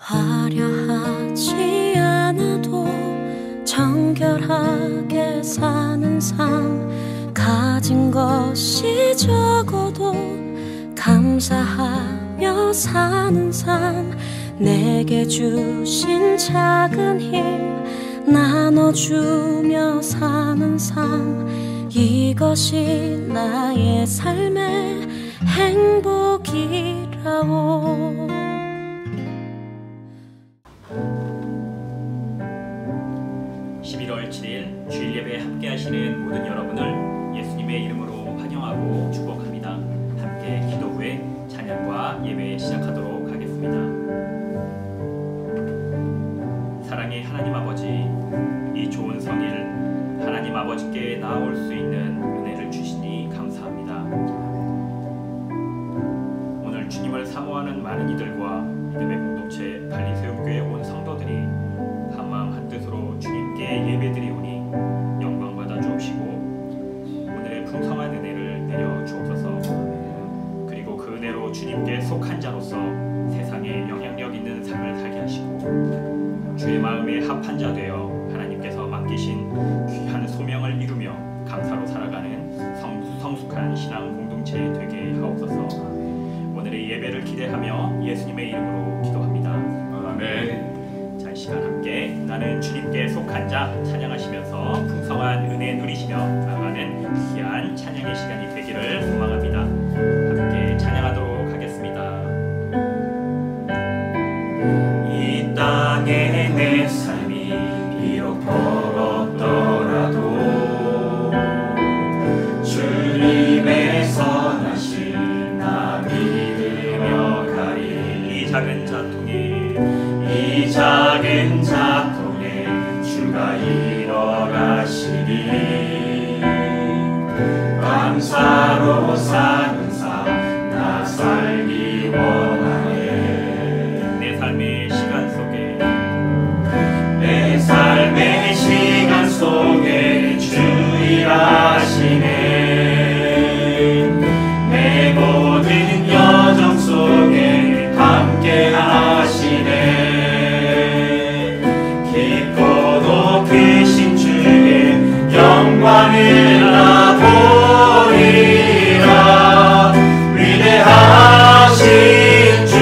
화려하지 않아도 정결하게 사는 삶, 가진 것이 적어도 감사하며 사는 삶, 내게 주신 작은 힘 나눠주며 사는 삶, 이것이 나의 삶의 행복이라오. 11월 7일 주일 예배에 함께 하시는 모든 여러분을 예수님의 이름으로 환영하고 축복합니다. 함께 기도 후에 찬양과 예배 시작하도록 하겠습니다. 사랑의 하나님 아버지, 이 좋은 성일 하나님 아버지께 나아올 수 있는 은혜를 주시니 감사합니다. 오늘 주님을 사모하는 많은 이들과 믿음의 공동체 발리새움교회 온 성도들이 한마음 한뜻으로 주님께 예배드리오니 영광 받아 주옵시고 오늘의 풍성한 은혜를 내려 주옵소서. 그리고 그 은혜로 주님께 속한 자로서 세상에 영향력 있는 삶을 살게 하시고 주의 마음에 합한 자 되어 하나님께서 맡기신 귀한 소명을 이루며 감사로 살아가는 성숙한 신앙 공동체 되게 하옵소서. 오늘의 예배를 기대하며 예수님의 이름으로 기도합니다. 아멘. 자, 이 시간 함께 나는 주님께 속한 자 찬양하시면서 풍성한 은혜 누리시며 나아가는 귀한 찬양의 시간이 되기를 소망합니다. 함께 찬양하도록 하겠습니다. 이 땅에 내 삶이 비록 버겁더라도 주님의 선하심 나 믿으며 가리. 이 작은 자통에 주가 일어가시니 감사로 사는 삶 나 살기 원하네. 내 삶의 시간 속에 주 일하시네. 내 모든 여정 속에 함께 하시네. 깊고 높으신 주의 영광을 나 보리라. 위대하신 주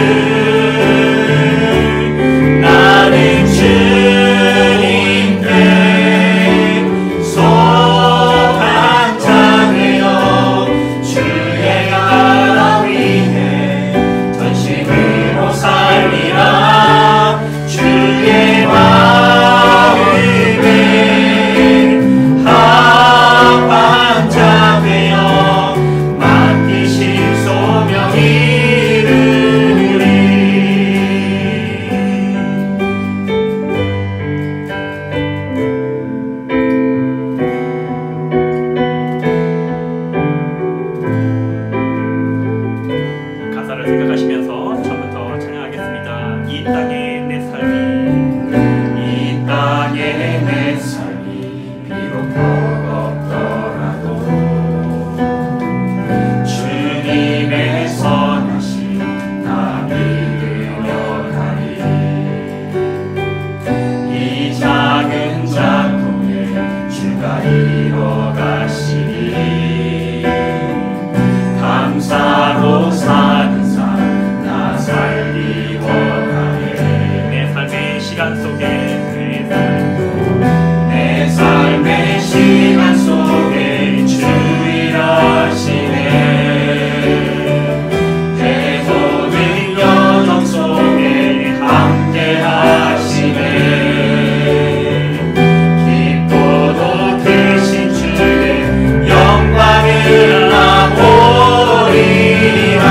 나는 주님께 속한 자 되어 주의 나라 위해 전심으로 살리라. 주의 마음에 합한 자 되어 맡기신 소명 이루리. 가사를 생각하시면서 처음부터 찬양하겠습니다. 이 땅에 내 삶이 비록 버겁더라도 주님의 선하심 나 믿으며 가리. 이 작은 작동에 주가 이뤄가시니 감사로 사는 삶 나 살기 원하네. 내 삶의 시간 속에 내 삶의 시간 속에 주 일하시네. 내 모든 여정 속에 함께 하시네. 깊고 높으신 주의 영광을 나 보리라.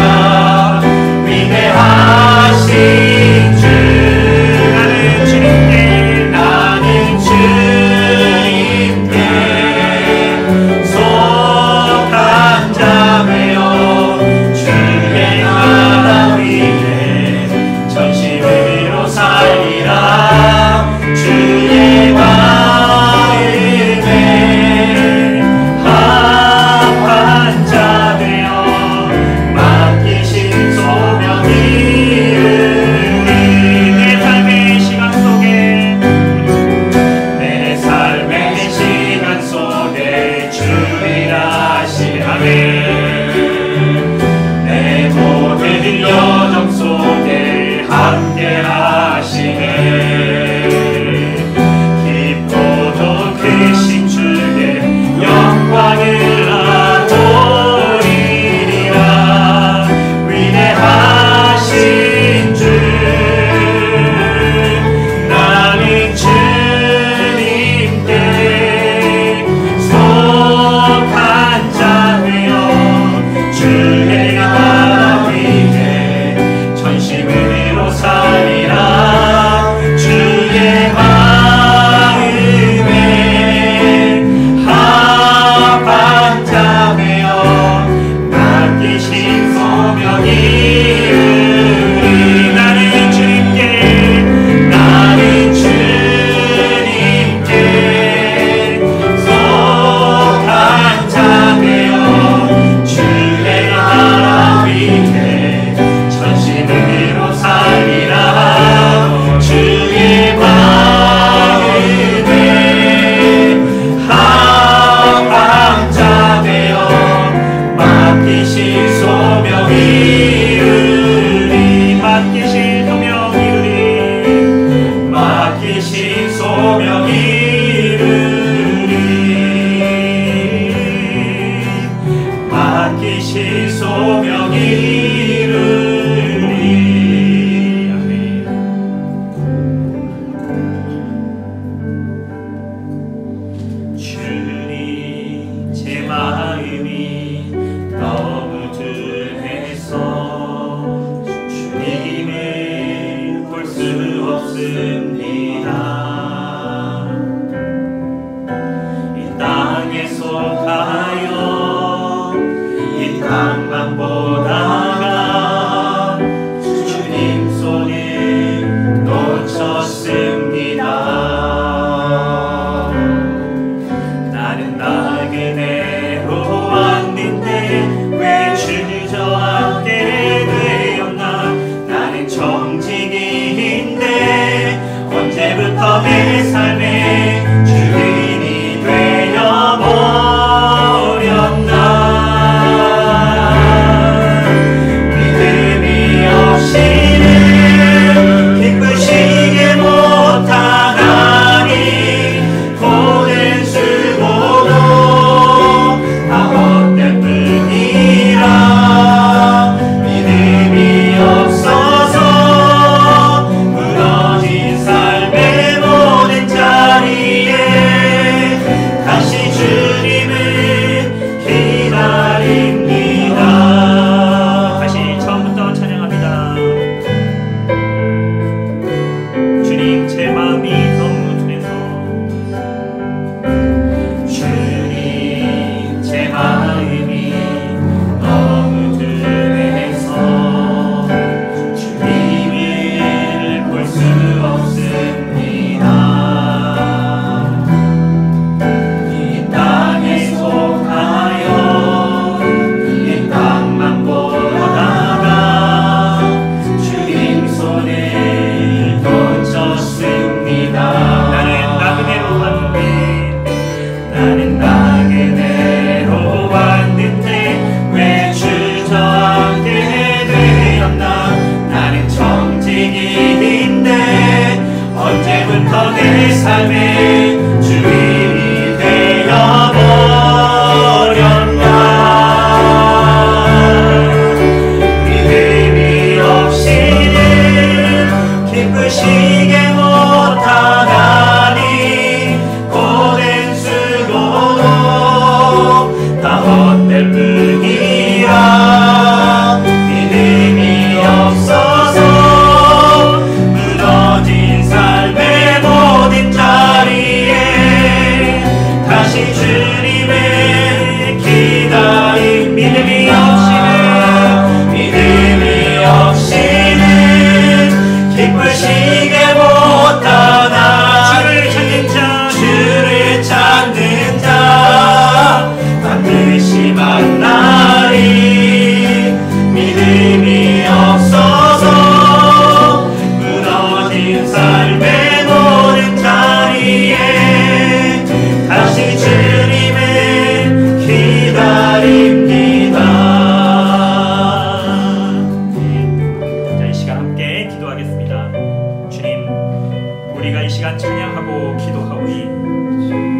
시간 찬양하고 기도하오니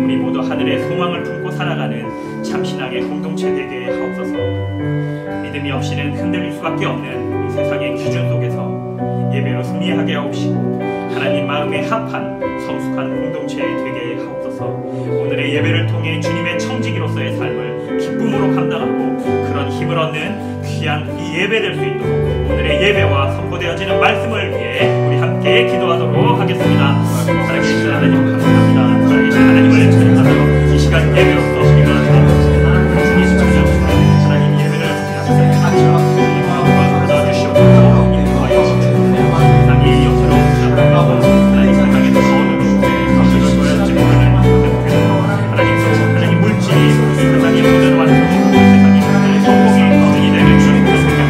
우리 모두 하늘의 소망을 품고 살아가는 참신앙의 공동체 되게 하옵소서. 믿음이 없이는 흔들릴 수밖에 없는 이 세상의 기준 속에서 예배로 승리하게 하옵시고 하나님 마음에 합한 성숙한 공동체 되게 하옵소서. 오늘의 예배를 통해 주님의 청지기로서의 삶을 기쁨으로 감당하고 그런 힘을 얻는 귀한 이 예배 될 수 있도록 오늘의 예배와 선포되어지는 말씀을 위해 우리 함께 기도하도록 하겠습니다. 살아계신 하나님 감사합니다. 살아계신 하나님을 찬양하며 이 시간 예배로서 우리가 하나님 찬양합니다. 하나님 예배를 받아주시옵소서. 인도하여 세상이 영처럼 하나님 세상에서 어느 곳에 거기를 둬야지 못하는 하나님 물질이 세상의 모든 완성 세상의 성공의 거든이 되는 주님 그렇습니다.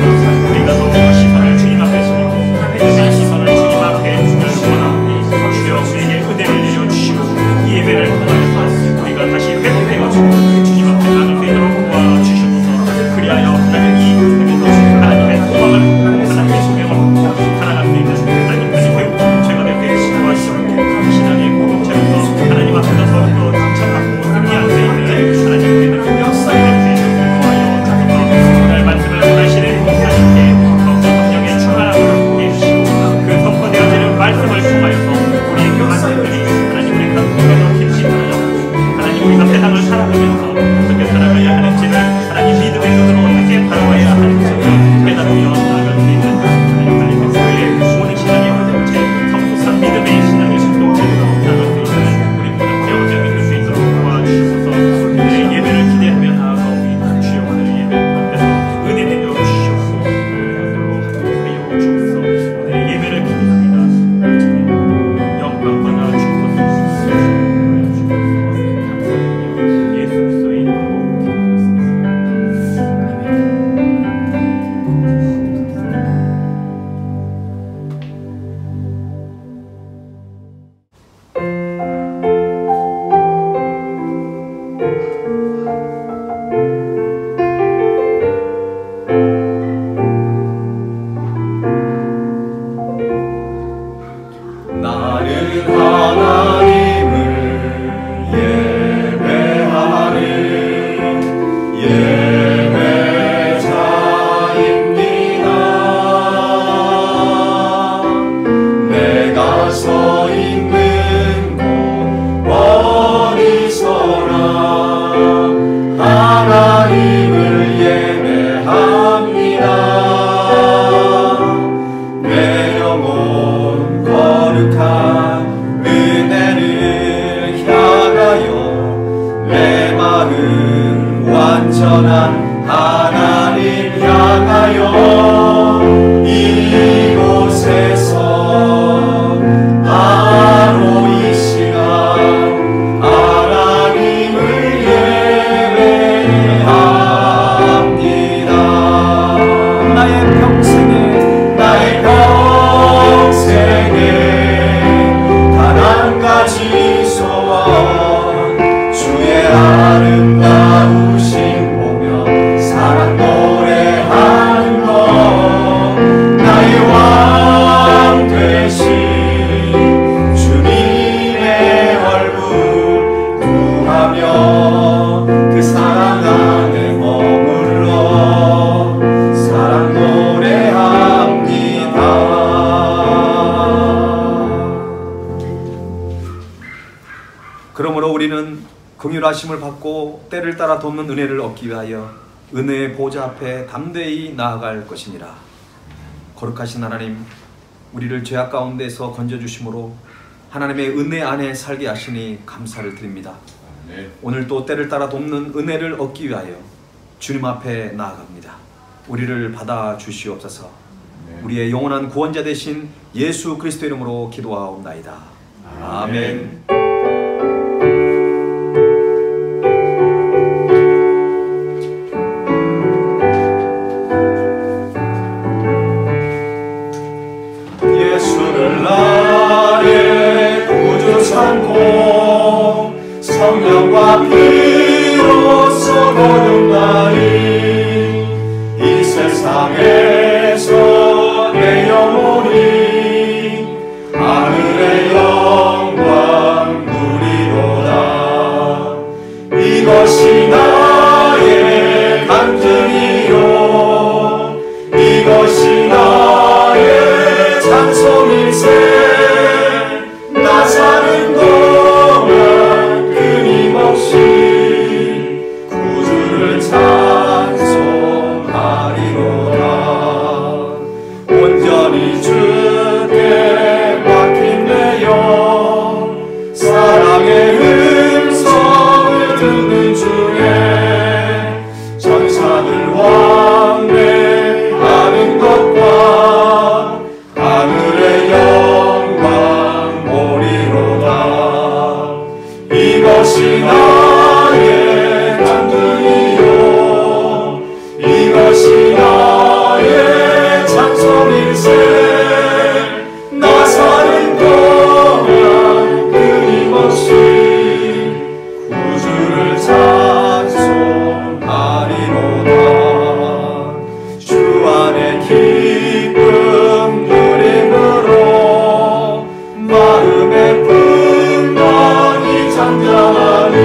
우리가 더 시선을 주님 앞에 두고 그 시선을 주님 앞에 두기를 원하오니 주여 우리에게 은혜를 내려주시고 이 예배를 통하여서 우리가 다시 회복되어지고 주님 앞에 나갈 수 있도록 도와주시옵소서. 그리하여 하나님 이 세상에서 하나님의 소망을 보고 하나님의 소명을 보고 살아갈 수 있는 하나님까지 공동체가 되게 도와주시옵고 신앙의 공동체로서 하나님 앞에서 더욱더 참하고 승리할 수 있는 하나님 우리는 역사의 냄새를 도와여 주소서. 오늘 말씀을 전하시는 목사님께 더욱더 성령의 충만함을 보게 해주시고 그 선포되어지는 말씀을 통하여서 우리의 교만들이 하나님 우리 가슴에서 깊이 살아졌고 하나님 우리가 세상을 살아가면서 어떻게 살아가야 하는지를 하나님 믿음의 눈으로 어떻게 바라봐야 하는지를 깨닫으며 나아갈 수 있는 하나님 교회의 모든 신앙의 공동체 성숙한 믿음의 신앙의 공동체로 나아갈 수 있는 우리 모든 배우자가 될 수 있도록 도와주시옵소서. 오늘의 예배를 기대하며 나아가오니 주여 오늘의 예배 앞에서 은혜 내려 주시옵소서. 오늘 것들로 하여 주옵소서. 오늘의 예배를 기대합니다. 영광 받아 주옵소서. 감사드리며 예수 그리스도의 이름으로 기도드렸습니다. 나는 하나님을 예배하는 예배자입니다. 내가 서 있는 곳 어디서나 하나님을 예배합니다. 내 영혼 거룩한 은혜를 향하여 내 마음 완전한 하나님 향하여 이곳에서 바로 이 시간 하나님을 예배합니다. 나의 평생에 단 한 가지 소원 주의 아름다우신 보며 사랑 노래하는 것 나의 왕 되신 주님의 얼굴 구하며 그 사랑 안에 머물러 사랑 노래합니다. 그러므로 우리는 긍휼하심을 받고 때를 따라 돕는 은혜를 얻기 위하여 은혜의 보좌 앞에 담대히 나아갈 것입니다. 거룩하신 하나님, 우리를 죄악 가운데서 건져주심으로 하나님의 은혜 안에 살게 하시니 감사를 드립니다. 오늘 또 때를 따라 돕는 은혜를 얻기 위하여 주님 앞에 나아갑니다. 우리를 받아주시옵소서. 우리의 영원한 구원자 되신 예수 그리스도 이름으로 기도하옵나이다. 아멘. 예수를 나의 구주 삼고 성령과 피로써 거듭나니 이 세상에서 내 영혼이 하늘의 영광 온전히 주께 맡긴 내 영 사랑의 음성을 듣는 중에 천사들 왕래하는 것과 하늘의 영광 보리로다. 이것이 나의 간증이요 이것이 나의 찬송일세. 나 사는 동안 끊임없이 구주를 찬송하리로다. 주 안에 기쁨 누림으로 마음의 풍랑이 잠잠하니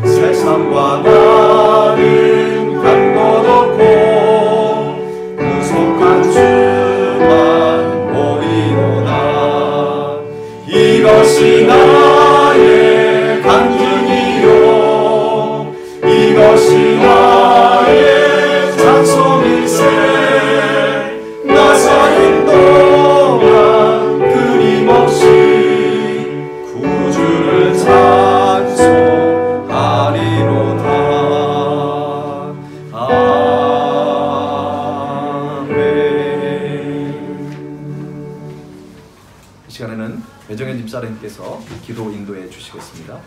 세상과 나는 간 것 없고 구속한 주만 보이로다. 이것이 나의 간증이요 이것이 나의 찬송일세. 나 사는 동안 끊임없이 구주를 찬송하리로다. 아멘. 이 시간에는 배정현 집사님께서 기도 인도해 주시겠습니다.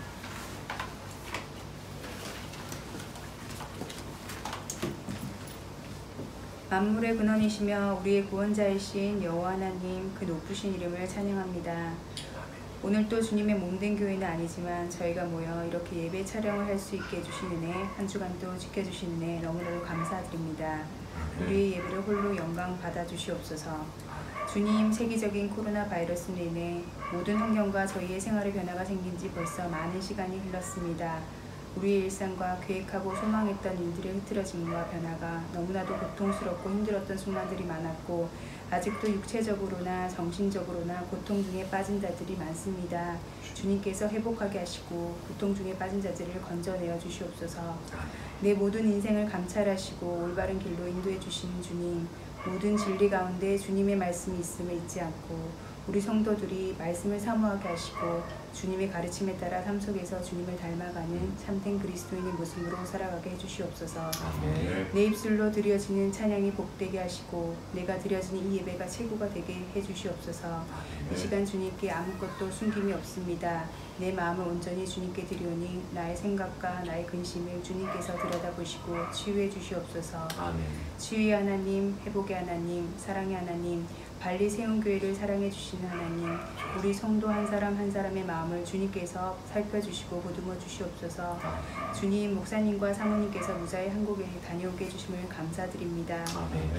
만물의 근원이시며 우리의 구원자이신 여호와 하나님 그 높으신 이름을 찬양합니다. 오늘도 주님의 몸된 교회는 아니지만 저희가 모여 이렇게 예배 촬영을 할 수 있게 해주신 은혜, 한 주간도 지켜주신 은혜 너무나도 감사드립니다. 우리의 예배를 홀로 영광 받아주시옵소서. 주님, 세계적인 코로나 바이러스로 인해 모든 환경과 저희의 생활의 변화가 생긴 지 벌써 많은 시간이 흘렀습니다. 우리의 일상과 계획하고 소망했던 일들의 흐트러짐과 변화가 너무나도 고통스럽고 힘들었던 순간들이 많았고 아직도 육체적으로나 정신적으로나 고통 중에 빠진 자들이 많습니다. 주님께서 회복하게 하시고 고통 중에 빠진 자들을 건져내어 주시옵소서. 내 모든 인생을 감찰하시고 올바른 길로 인도해 주시는 주님, 모든 진리 가운데 주님의 말씀이 있음을 잊지 않고 우리 성도들이 말씀을 사모하게 하시고 주님의 가르침에 따라 삶 속에서 주님을 닮아가는 참된 그리스도인의 모습으로 살아가게 해주시옵소서. 내 입술로 드려지는 찬양이 복되게 하시고 내가 드려지는 이 예배가 최고가 되게 해주시옵소서. 이 시간 주님께 아무것도 숨김이 없습니다. 내 마음을 온전히 주님께 드리오니 나의 생각과 나의 근심을 주님께서 들여다보시고 치유해 주시옵소서. 치유의 하나님, 회복의 하나님, 사랑의 하나님, 발리 세운 교회를 사랑해 주시는 하나님, 우리 성도 한 사람 한 사람의 마음을 주님께서 살펴주시고 보듬어 주시옵소서. 주님, 목사님과 사모님께서 무사히 한국에 다녀오게 해주심을 감사드립니다.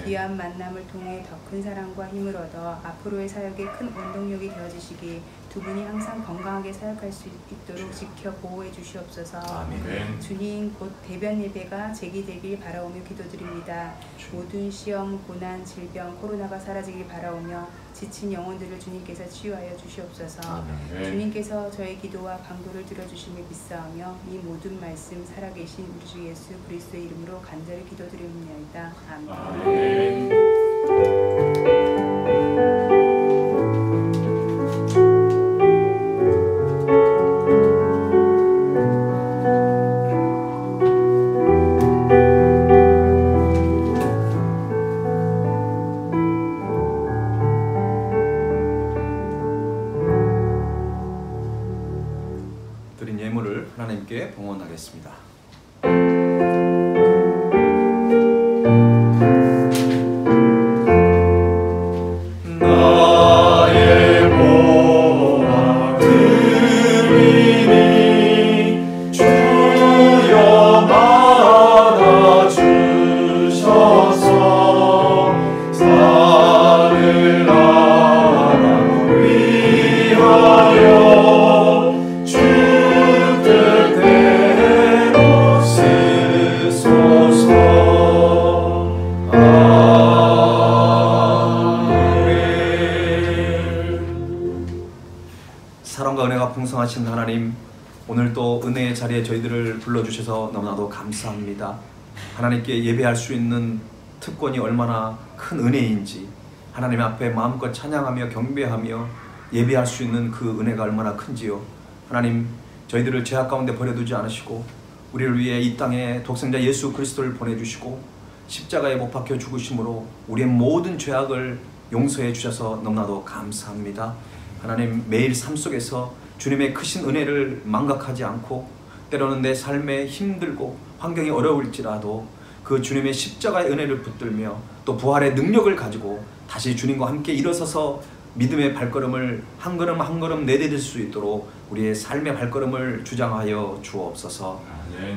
귀한 만남을 통해 더 큰 사랑과 힘을 얻어 앞으로의 사역에 큰 원동력이 되어주시기 두 분이 항상 건강하게 사역할 수 있도록 지켜 보호해 주시옵소서. 주님, 곧 대변 예배가 제기되길 바라오며 기도드립니다. 모든 시험, 고난, 질병, 코로나가 사라지길 바라오며 지친 영혼들을 주님께서 치유하여 주시옵소서. 주님께서 저의 기도와 간구를 들어주심을 믿사오며 이 모든 말씀 살아계신 우리 주 예수 그리스도의 이름으로 간절히 기도드리옵나이다. 아멘. 드린 예물을 하나님께 봉헌하겠습니다. 나의 보화 드리니 주여 받아주셔서 산을 나라 위하여 사랑과 은혜가 풍성하신 하나님, 오늘 또 은혜의 자리에 저희들을 불러주셔서 너무나도 감사합니다. 하나님께 예배할 수 있는 특권이 얼마나 큰 은혜인지, 하나님 앞에 마음껏 찬양하며 경배하며 예배할 수 있는 그 은혜가 얼마나 큰지요. 하나님, 저희들을 죄악 가운데 버려두지 않으시고 우리를 위해 이 땅에 독생자 예수 그리스도를 보내주시고 십자가에 못 박혀 죽으심으로 우리의 모든 죄악을 용서해 주셔서 너무나도 감사합니다. 하나님, 매일 삶 속에서 주님의 크신 은혜를 망각하지 않고 때로는 내 삶에 힘들고 환경이 어려울지라도 그 주님의 십자가의 은혜를 붙들며 또 부활의 능력을 가지고 다시 주님과 함께 일어서서 믿음의 발걸음을 한 걸음 한 걸음 내디딜 수 있도록 우리의 삶의 발걸음을 주장하여 주옵소서.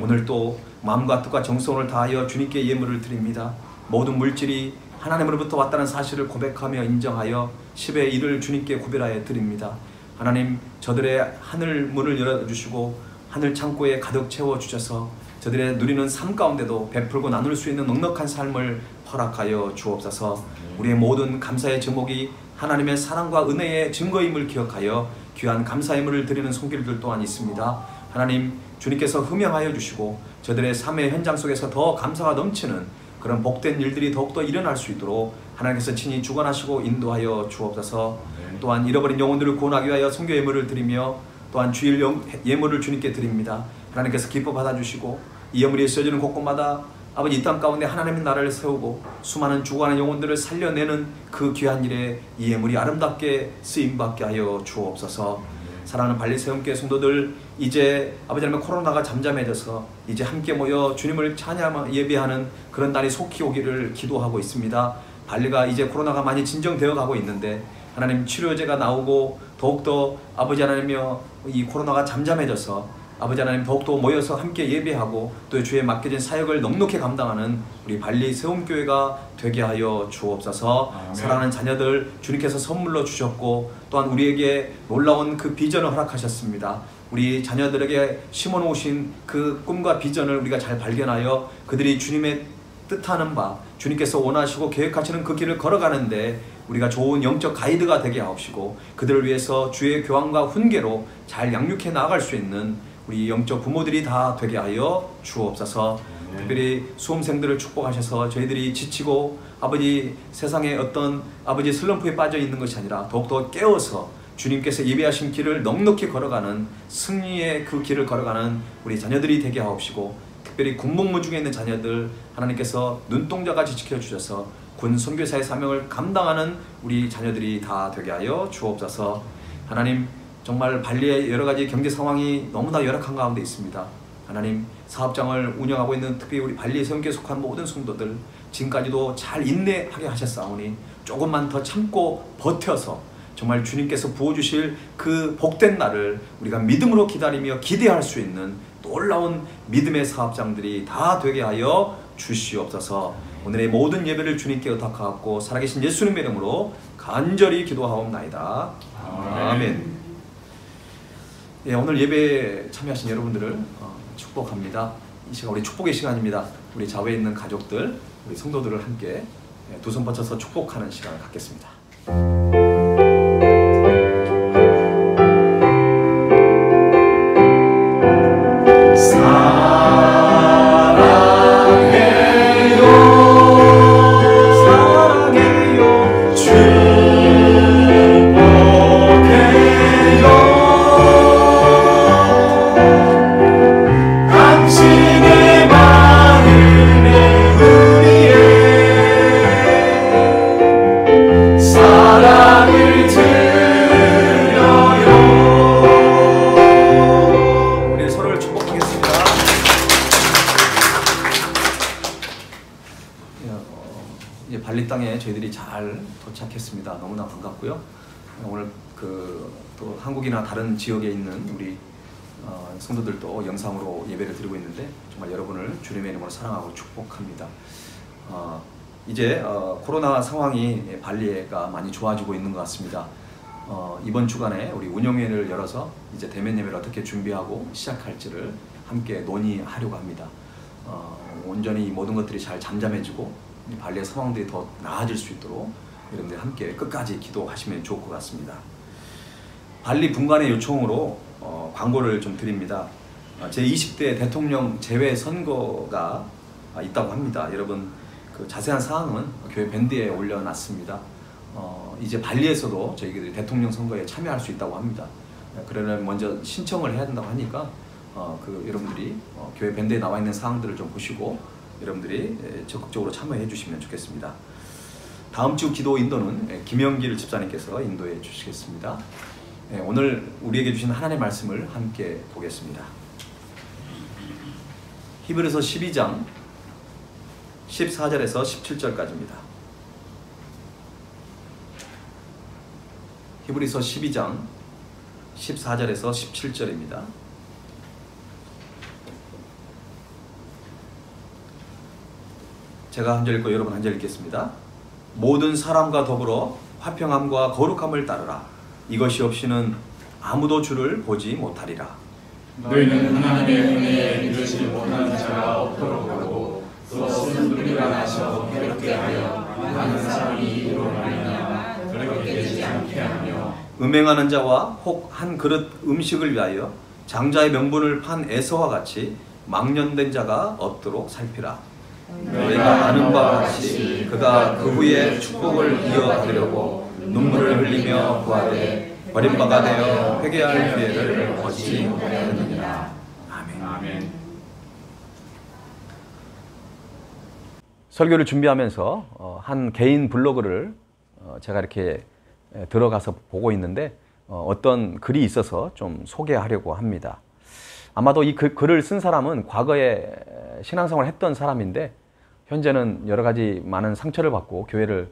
오늘 또 마음과 뜻과 정성을 다하여 주님께 예물을 드립니다. 모든 물질이 하나님으로부터 왔다는 사실을 고백하며 인정하여 10의 1을 주님께 구별하여 드립니다. 하나님, 저들의 하늘 문을 열어주시고 하늘 창고에 가득 채워주셔서 저들의 누리는 삶 가운데도 베풀고 나눌 수 있는 넉넉한 삶을 허락하여 주옵소서. 우리의 모든 감사의 제목이 하나님의 사랑과 은혜의 증거임을 기억하여 귀한 감사의 물을 드리는 손길들 또한 있습니다. 하나님, 주님께서 흠양하여 주시고 저들의 삶의 현장 속에서 더 감사가 넘치는 그런 복된 일들이 더욱더 일어날 수 있도록 하나님께서 친히 주관하시고 인도하여 주옵소서. 또한 잃어버린 영혼들을 구원하기 위하여 선교 예물을 드리며 또한 주일 예물을 주님께 드립니다. 하나님께서 기뻐 받아주시고 이 예물이 쓰여지는 곳곳마다 아버지 이 땅 가운데 하나님의 나라를 세우고 수많은 죽어가는 영혼들을 살려내는 그 귀한 일에 이 예물이 아름답게 쓰임받게 하여 주옵소서. 사랑하는 발리새움교회 성도들, 이제 아버지 하나님 코로나가 잠잠해져서 이제 함께 모여 주님을 찬양하며 예배하는 그런 날이 속히 오기를 기도하고 있습니다. 발리가 이제 코로나가 많이 진정되어 가고 있는데 하나님, 치료제가 나오고 더욱더 아버지 하나님이여 이 코로나가 잠잠해져서 아버지 하나님 더욱더 모여서 함께 예배하고 또 주에 맡겨진 사역을 넉넉히 감당하는 우리 발리 세움교회가 되게 하여 주옵소서. 사랑하는 자녀들 주님께서 선물로 주셨고 또한 우리에게 놀라운 그 비전을 허락하셨습니다. 우리 자녀들에게 심어놓으신 그 꿈과 비전을 우리가 잘 발견하여 그들이 주님의 뜻하는 바 주님께서 원하시고 계획하시는 그 길을 걸어가는데 우리가 좋은 영적 가이드가 되게 하옵시고 그들을 위해서 주의 교환과 훈계로 잘 양육해 나아갈 수 있는 우리 영적 부모들이 다 되게 하여 주옵소서. 특별히 수험생들을 축복하셔서 저희들이 지치고 아버지 세상에 어떤 아버지 슬럼프에 빠져 있는 것이 아니라 더욱더 깨어서 주님께서 예배하신 길을 넉넉히 걸어가는 승리의 그 길을 걸어가는 우리 자녀들이 되게 하옵시고 특별히 군복무 중에 있는 자녀들 하나님께서 눈동자같이 지켜주셔서 군 선교사의 사명을 감당하는 우리 자녀들이 다 되게 하여 주옵소서. 하나님, 정말 발리의 여러가지 경제 상황이 너무나 열악한 가운데 있습니다. 하나님, 사업장을 운영하고 있는 특히 우리 발리 세움교회에 속한 모든 성도들 지금까지도 잘 인내하게 하셨사오니 조금만 더 참고 버텨서 정말 주님께서 부어주실 그 복된 날을 우리가 믿음으로 기다리며 기대할 수 있는 놀라운 믿음의 사업장들이 다 되게 하여 주시옵소서. 오늘의 모든 예배를 주님께 의탁하옵고 살아계신 예수님의 이름으로 간절히 기도하옵나이다. 아멘. 예, 오늘 예배에 참여하신 여러분들을 축복합니다. 이 시간 우리 축복의 시간입니다. 우리 좌우에 있는 가족들, 우리 성도들을 함께 두 손 뻗쳐서 축복하는 시간을 갖겠습니다. 발리 땅에 저희들이 잘 도착했습니다. 너무나 반갑고요. 오늘 또 한국이나 다른 지역에 있는 우리 성도들도 영상으로 예배를 드리고 있는데 정말 여러분을 주님의 이름으로 사랑하고 축복합니다. 이제 코로나 상황이 발리가 많이 좋아지고 있는 것 같습니다. 이번 주간에 우리 운영회를 열어서 이제 대면 예배를 어떻게 준비하고 시작할지를 함께 논의하려고 합니다. 온전히 이 모든 것들이 잘 잠잠해지고 발리의 상황들이 더 나아질 수 있도록 여러분들 함께 끝까지 기도하시면 좋을 것 같습니다. 발리 분관의 요청으로 광고를 좀 드립니다. 제20대 대통령 재외 선거가 있다고 합니다. 여러분 그 자세한 사항은 교회 밴드에 올려놨습니다. 이제 발리에서도 저희들이 대통령 선거에 참여할 수 있다고 합니다. 그러려면 먼저 신청을 해야 된다고 하니까 여러분들이 교회 밴드에 나와 있는 사항들을 좀 보시고 여러분들이 적극적으로 참여해 주시면 좋겠습니다. 다음 주 기도 인도는 김영길 집사님께서 인도해 주시겠습니다. 오늘 우리에게 주신 하나님의 말씀을 함께 보겠습니다. 히브리서 12장 14절에서 17절까지입니다. 히브리서 12장 14절에서 17절입니다. 제가 한 절 읽고 여러분 한 절 읽겠습니다. 모든 사람과 더불어 화평함과 거룩함을 따르라. 이것이 없이는 아무도 주를 보지 못하리라. 너희는 하나님의 은혜에 이르지 못하는 자가 없도록 하고 또 없는 누리가 나셔 괴롭게 하여 많은 사람이 이로 말미암아 그렇게 되지 않게 하며 음행하는 자와 혹 한 그릇 음식을 위하여 장자의 명분을 판 에서와 같이 망령된 자가 없도록 살피라. 너희가 아는 바와 같이 그가 그 후에 축복을 이어가려고 눈물을 흘리며 구하되 버림바가 되어 회개할 기회를 얻지 못하느니라. 아멘. 설교를 준비하면서 한 개인 블로그를 제가 이렇게 들어가서 보고 있는데 어떤 글이 있어서 좀 소개하려고 합니다. 아마도 이 글을 쓴 사람은 과거에 신앙생활을 했던 사람인데 현재는 여러 가지 많은 상처를 받고 교회를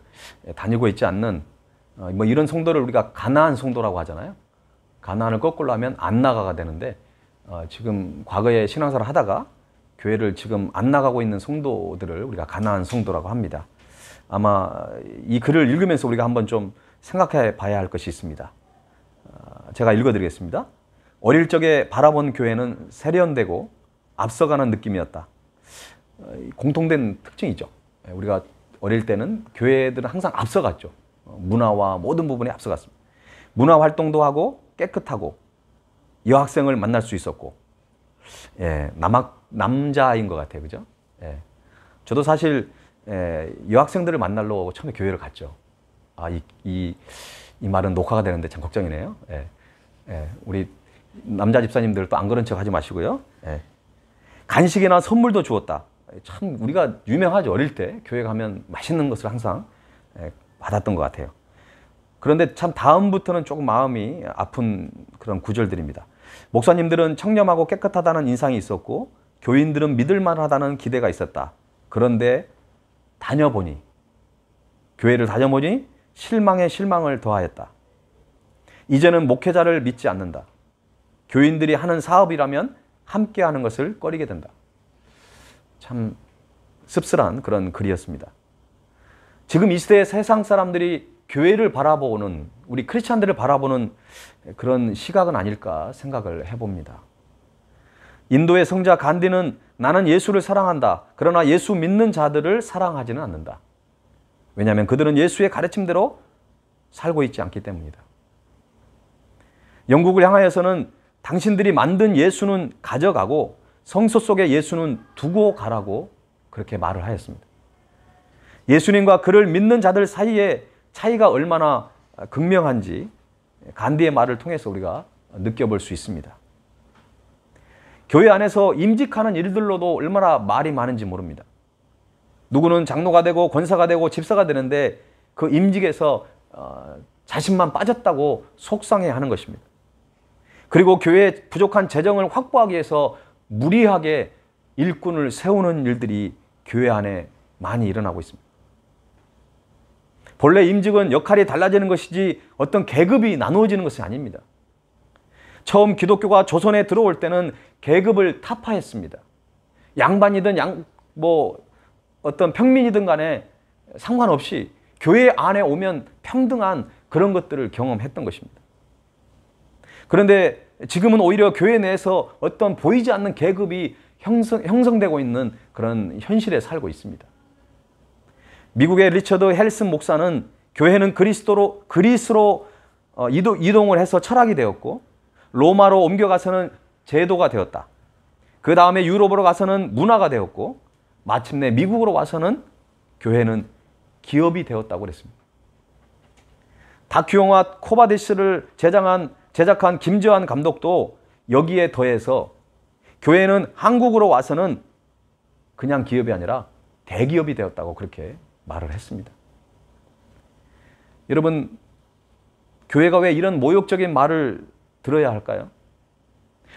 다니고 있지 않는 뭐 이런 성도를 우리가 가나안 성도라고 하잖아요. 가나안을 거꾸로 하면 안 나가가 되는데 지금 과거에 신앙생활을 하다가 교회를 지금 안 나가고 있는 성도들을 우리가 가나안 성도라고 합니다. 아마 이 글을 읽으면서 우리가 한번 좀 생각해 봐야 할 것이 있습니다. 제가 읽어드리겠습니다. 어릴 적에 바라본 교회는 세련되고 앞서가는 느낌이었다. 공통된 특징이죠. 우리가 어릴 때는 교회들은 항상 앞서갔죠. 문화와 모든 부분에 앞서갔습니다. 문화 활동도 하고 깨끗하고 여학생을 만날 수 있었고, 남자인 것 같아요, 그죠? 저도 사실 여학생들을 만나러 처음에 교회를 갔죠. 이 말은 녹화가 되는데 참 걱정이네요. 우리 남자 집사님들 또 안 그런 척 하지 마시고요. 간식이나 선물도 주었다. 참 우리가 유명하죠. 어릴 때 교회 가면 맛있는 것을 항상 받았던 것 같아요. 그런데 참 다음부터는 조금 마음이 아픈 그런 구절들입니다. 목사님들은 청렴하고 깨끗하다는 인상이 있었고 교인들은 믿을만하다는 기대가 있었다. 그런데 교회를 다녀보니 실망에 실망을 더하였다. 이제는 목회자를 믿지 않는다. 교인들이 하는 사업이라면 함께하는 것을 꺼리게 된다. 참 씁쓸한 그런 글이었습니다. 지금 이 시대의 세상 사람들이 교회를 바라보는, 우리 크리스찬들을 바라보는 그런 시각은 아닐까 생각을 해봅니다. 인도의 성자 간디는 나는 예수를 사랑한다. 그러나 예수 믿는 자들을 사랑하지는 않는다. 왜냐하면 그들은 예수의 가르침대로 살고 있지 않기 때문이다. 영국을 향하여서는 당신들이 만든 예수는 가져가고 성소 속의 예수는 두고 가라고 그렇게 말을 하였습니다. 예수님과 그를 믿는 자들 사이에 차이가 얼마나 극명한지 간디의 말을 통해서 우리가 느껴볼 수 있습니다. 교회 안에서 임직하는 일들로도 얼마나 말이 많은지 모릅니다. 누구는 장로가 되고 권사가 되고 집사가 되는데 그 임직에서 자신만 빠졌다고 속상해하는 것입니다. 그리고 교회의 부족한 재정을 확보하기 위해서 무리하게 일꾼을 세우는 일들이 교회 안에 많이 일어나고 있습니다. 본래 임직은 역할이 달라지는 것이지 어떤 계급이 나누어지는 것이 아닙니다. 처음 기독교가 조선에 들어올 때는 계급을 타파했습니다. 양반이든 어떤 평민이든 간에 상관없이 교회 안에 오면 평등한 그런 것들을 경험했던 것입니다. 그런데 지금은 오히려 교회 내에서 어떤 보이지 않는 계급이 형성되고 있는 그런 현실에 살고 있습니다. 미국의 리처드 헬슨 목사는 교회는 그리스로 이동을 해서 철학이 되었고 로마로 옮겨가서는 제도가 되었다. 그 다음에 유럽으로 가서는 문화가 되었고 마침내 미국으로 와서는 교회는 기업이 되었다고 그랬습니다. 다큐 영화 코바디스를 제작한 김재환 감독도 여기에 더해서 교회는 한국으로 와서는 그냥 기업이 아니라 대기업이 되었다고 그렇게 말을 했습니다. 여러분, 교회가 왜 이런 모욕적인 말을 들어야 할까요?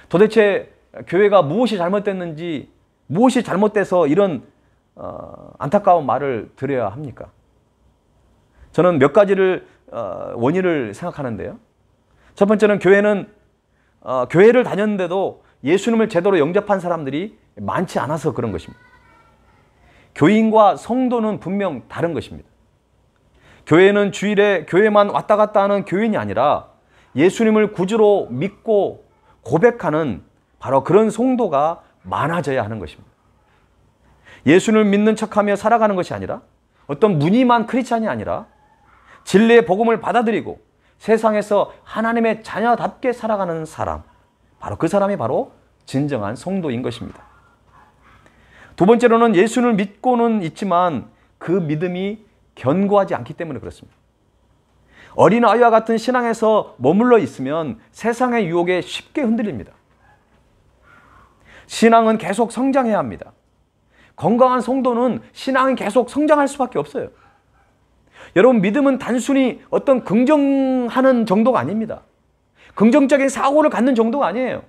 도대체 교회가 무엇이 잘못됐는지, 무엇이 잘못돼서 이런 안타까운 말을 들어야 합니까? 저는 몇 가지를 원인을 생각하는데요. 첫 번째는 교회를 다녔는데도 예수님을 제대로 영접한 사람들이 많지 않아서 그런 것입니다. 교인과 성도는 분명 다른 것입니다. 교회는 주일에 교회만 왔다 갔다 하는 교인이 아니라 예수님을 구주로 믿고 고백하는 바로 그런 성도가 많아져야 하는 것입니다. 예수를 믿는 척하며 살아가는 것이 아니라 어떤 무늬만 크리스찬이 아니라 진리의 복음을 받아들이고 세상에서 하나님의 자녀답게 살아가는 사람, 바로 그 사람이 바로 진정한 성도인 것입니다. 두 번째로는 예수를 믿고는 있지만 그 믿음이 견고하지 않기 때문에 그렇습니다. 어린아이와 같은 신앙에서 머물러 있으면 세상의 유혹에 쉽게 흔들립니다. 신앙은 계속 성장해야 합니다. 건강한 성도는 신앙이 계속 성장할 수밖에 없어요. 여러분, 믿음은 단순히 어떤 긍정하는 정도가 아닙니다. 긍정적인 사고를 갖는 정도가 아니에요.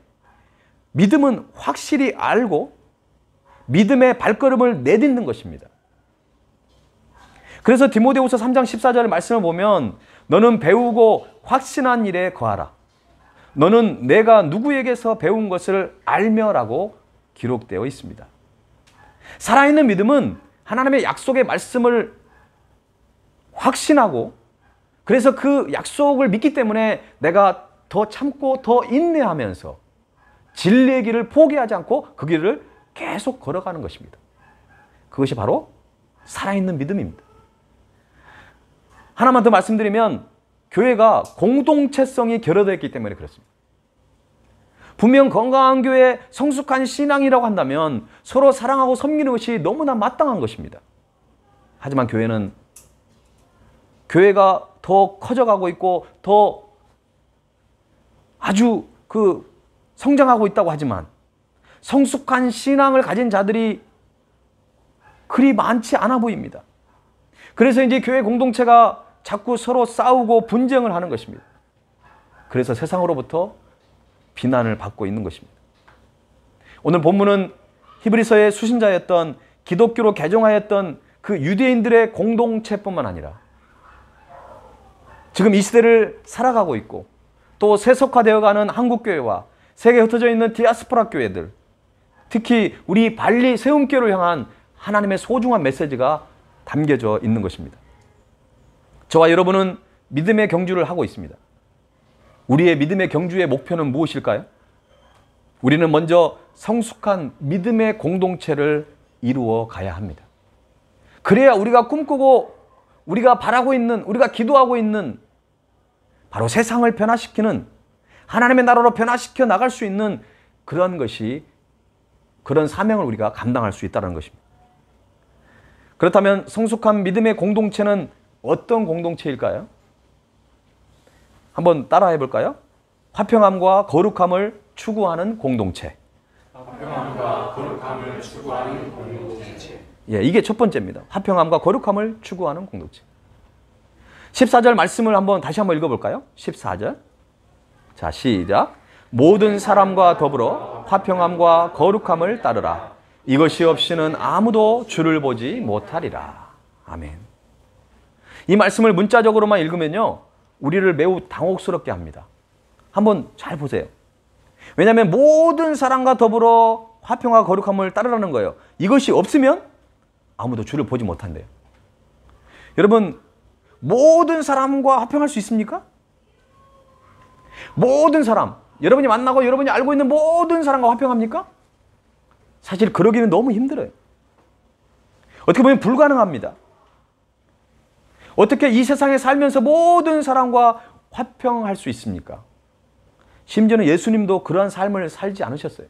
믿음은 확실히 알고 믿음의 발걸음을 내딛는 것입니다. 그래서 디모데후서 3장 14절 말씀을 보면 너는 배우고 확신한 일에 거하라. 너는 내가 누구에게서 배운 것을 알며라고 기록되어 있습니다. 살아있는 믿음은 하나님의 약속의 말씀을 확신하고 그래서 그 약속을 믿기 때문에 내가 더 참고 더 인내하면서 진리의 길을 포기하지 않고 그 길을 계속 걸어가는 것입니다. 그것이 바로 살아있는 믿음입니다. 하나만 더 말씀드리면 교회가 공동체성이 결여되어 있기 때문에 그렇습니다. 분명 건강한 교회, 성숙한 신앙이라고 한다면 서로 사랑하고 섬기는 것이 너무나 마땅한 것입니다. 하지만 교회가 더 커져가고 있고 더 아주 성장하고 있다고 하지만 성숙한 신앙을 가진 자들이 그리 많지 않아 보입니다. 그래서 이제 교회 공동체가 자꾸 서로 싸우고 분쟁을 하는 것입니다. 그래서 세상으로부터 비난을 받고 있는 것입니다. 오늘 본문은 히브리서의 수신자였던 기독교로 개종하였던 그 유대인들의 공동체뿐만 아니라 지금 이 시대를 살아가고 있고 또 세속화되어가는 한국교회와 세계에 흩어져 있는 디아스포라 교회들, 특히 우리 발리 세움교회를 향한 하나님의 소중한 메시지가 담겨져 있는 것입니다. 저와 여러분은 믿음의 경주를 하고 있습니다. 우리의 믿음의 경주의 목표는 무엇일까요? 우리는 먼저 성숙한 믿음의 공동체를 이루어 가야 합니다. 그래야 우리가 꿈꾸고 우리가 바라고 있는, 우리가 기도하고 있는 바로 세상을 변화시키는 하나님의 나라로 변화시켜 나갈 수 있는 그런 사명을 우리가 감당할 수 있다는 것입니다. 그렇다면 성숙한 믿음의 공동체는 어떤 공동체일까요? 한번 따라해 볼까요? 화평함과 거룩함을 추구하는 공동체. 화평함과 거룩함을 추구하는 공동체. 예, 이게 첫 번째입니다. 화평함과 거룩함을 추구하는 공동체. 14절 말씀을 다시 한번 읽어볼까요? 14절. 자, 시작. 모든 사람과 더불어 화평함과 거룩함을 따르라. 이것이 없이는 아무도 주를 보지 못하리라. 아멘. 이 말씀을 문자적으로만 읽으면요, 우리를 매우 당혹스럽게 합니다. 한번 잘 보세요. 왜냐하면 모든 사람과 더불어 화평과 거룩함을 따르라는 거예요. 이것이 없으면 아무도 주를 보지 못한대요. 여러분, 모든 사람과 화평할 수 있습니까? 모든 사람, 여러분이 만나고 여러분이 알고 있는 모든 사람과 화평합니까? 사실 그러기는 너무 힘들어요. 어떻게 보면 불가능합니다. 어떻게 이 세상에 살면서 모든 사람과 화평할 수 있습니까? 심지어는 예수님도 그러한 삶을 살지 않으셨어요.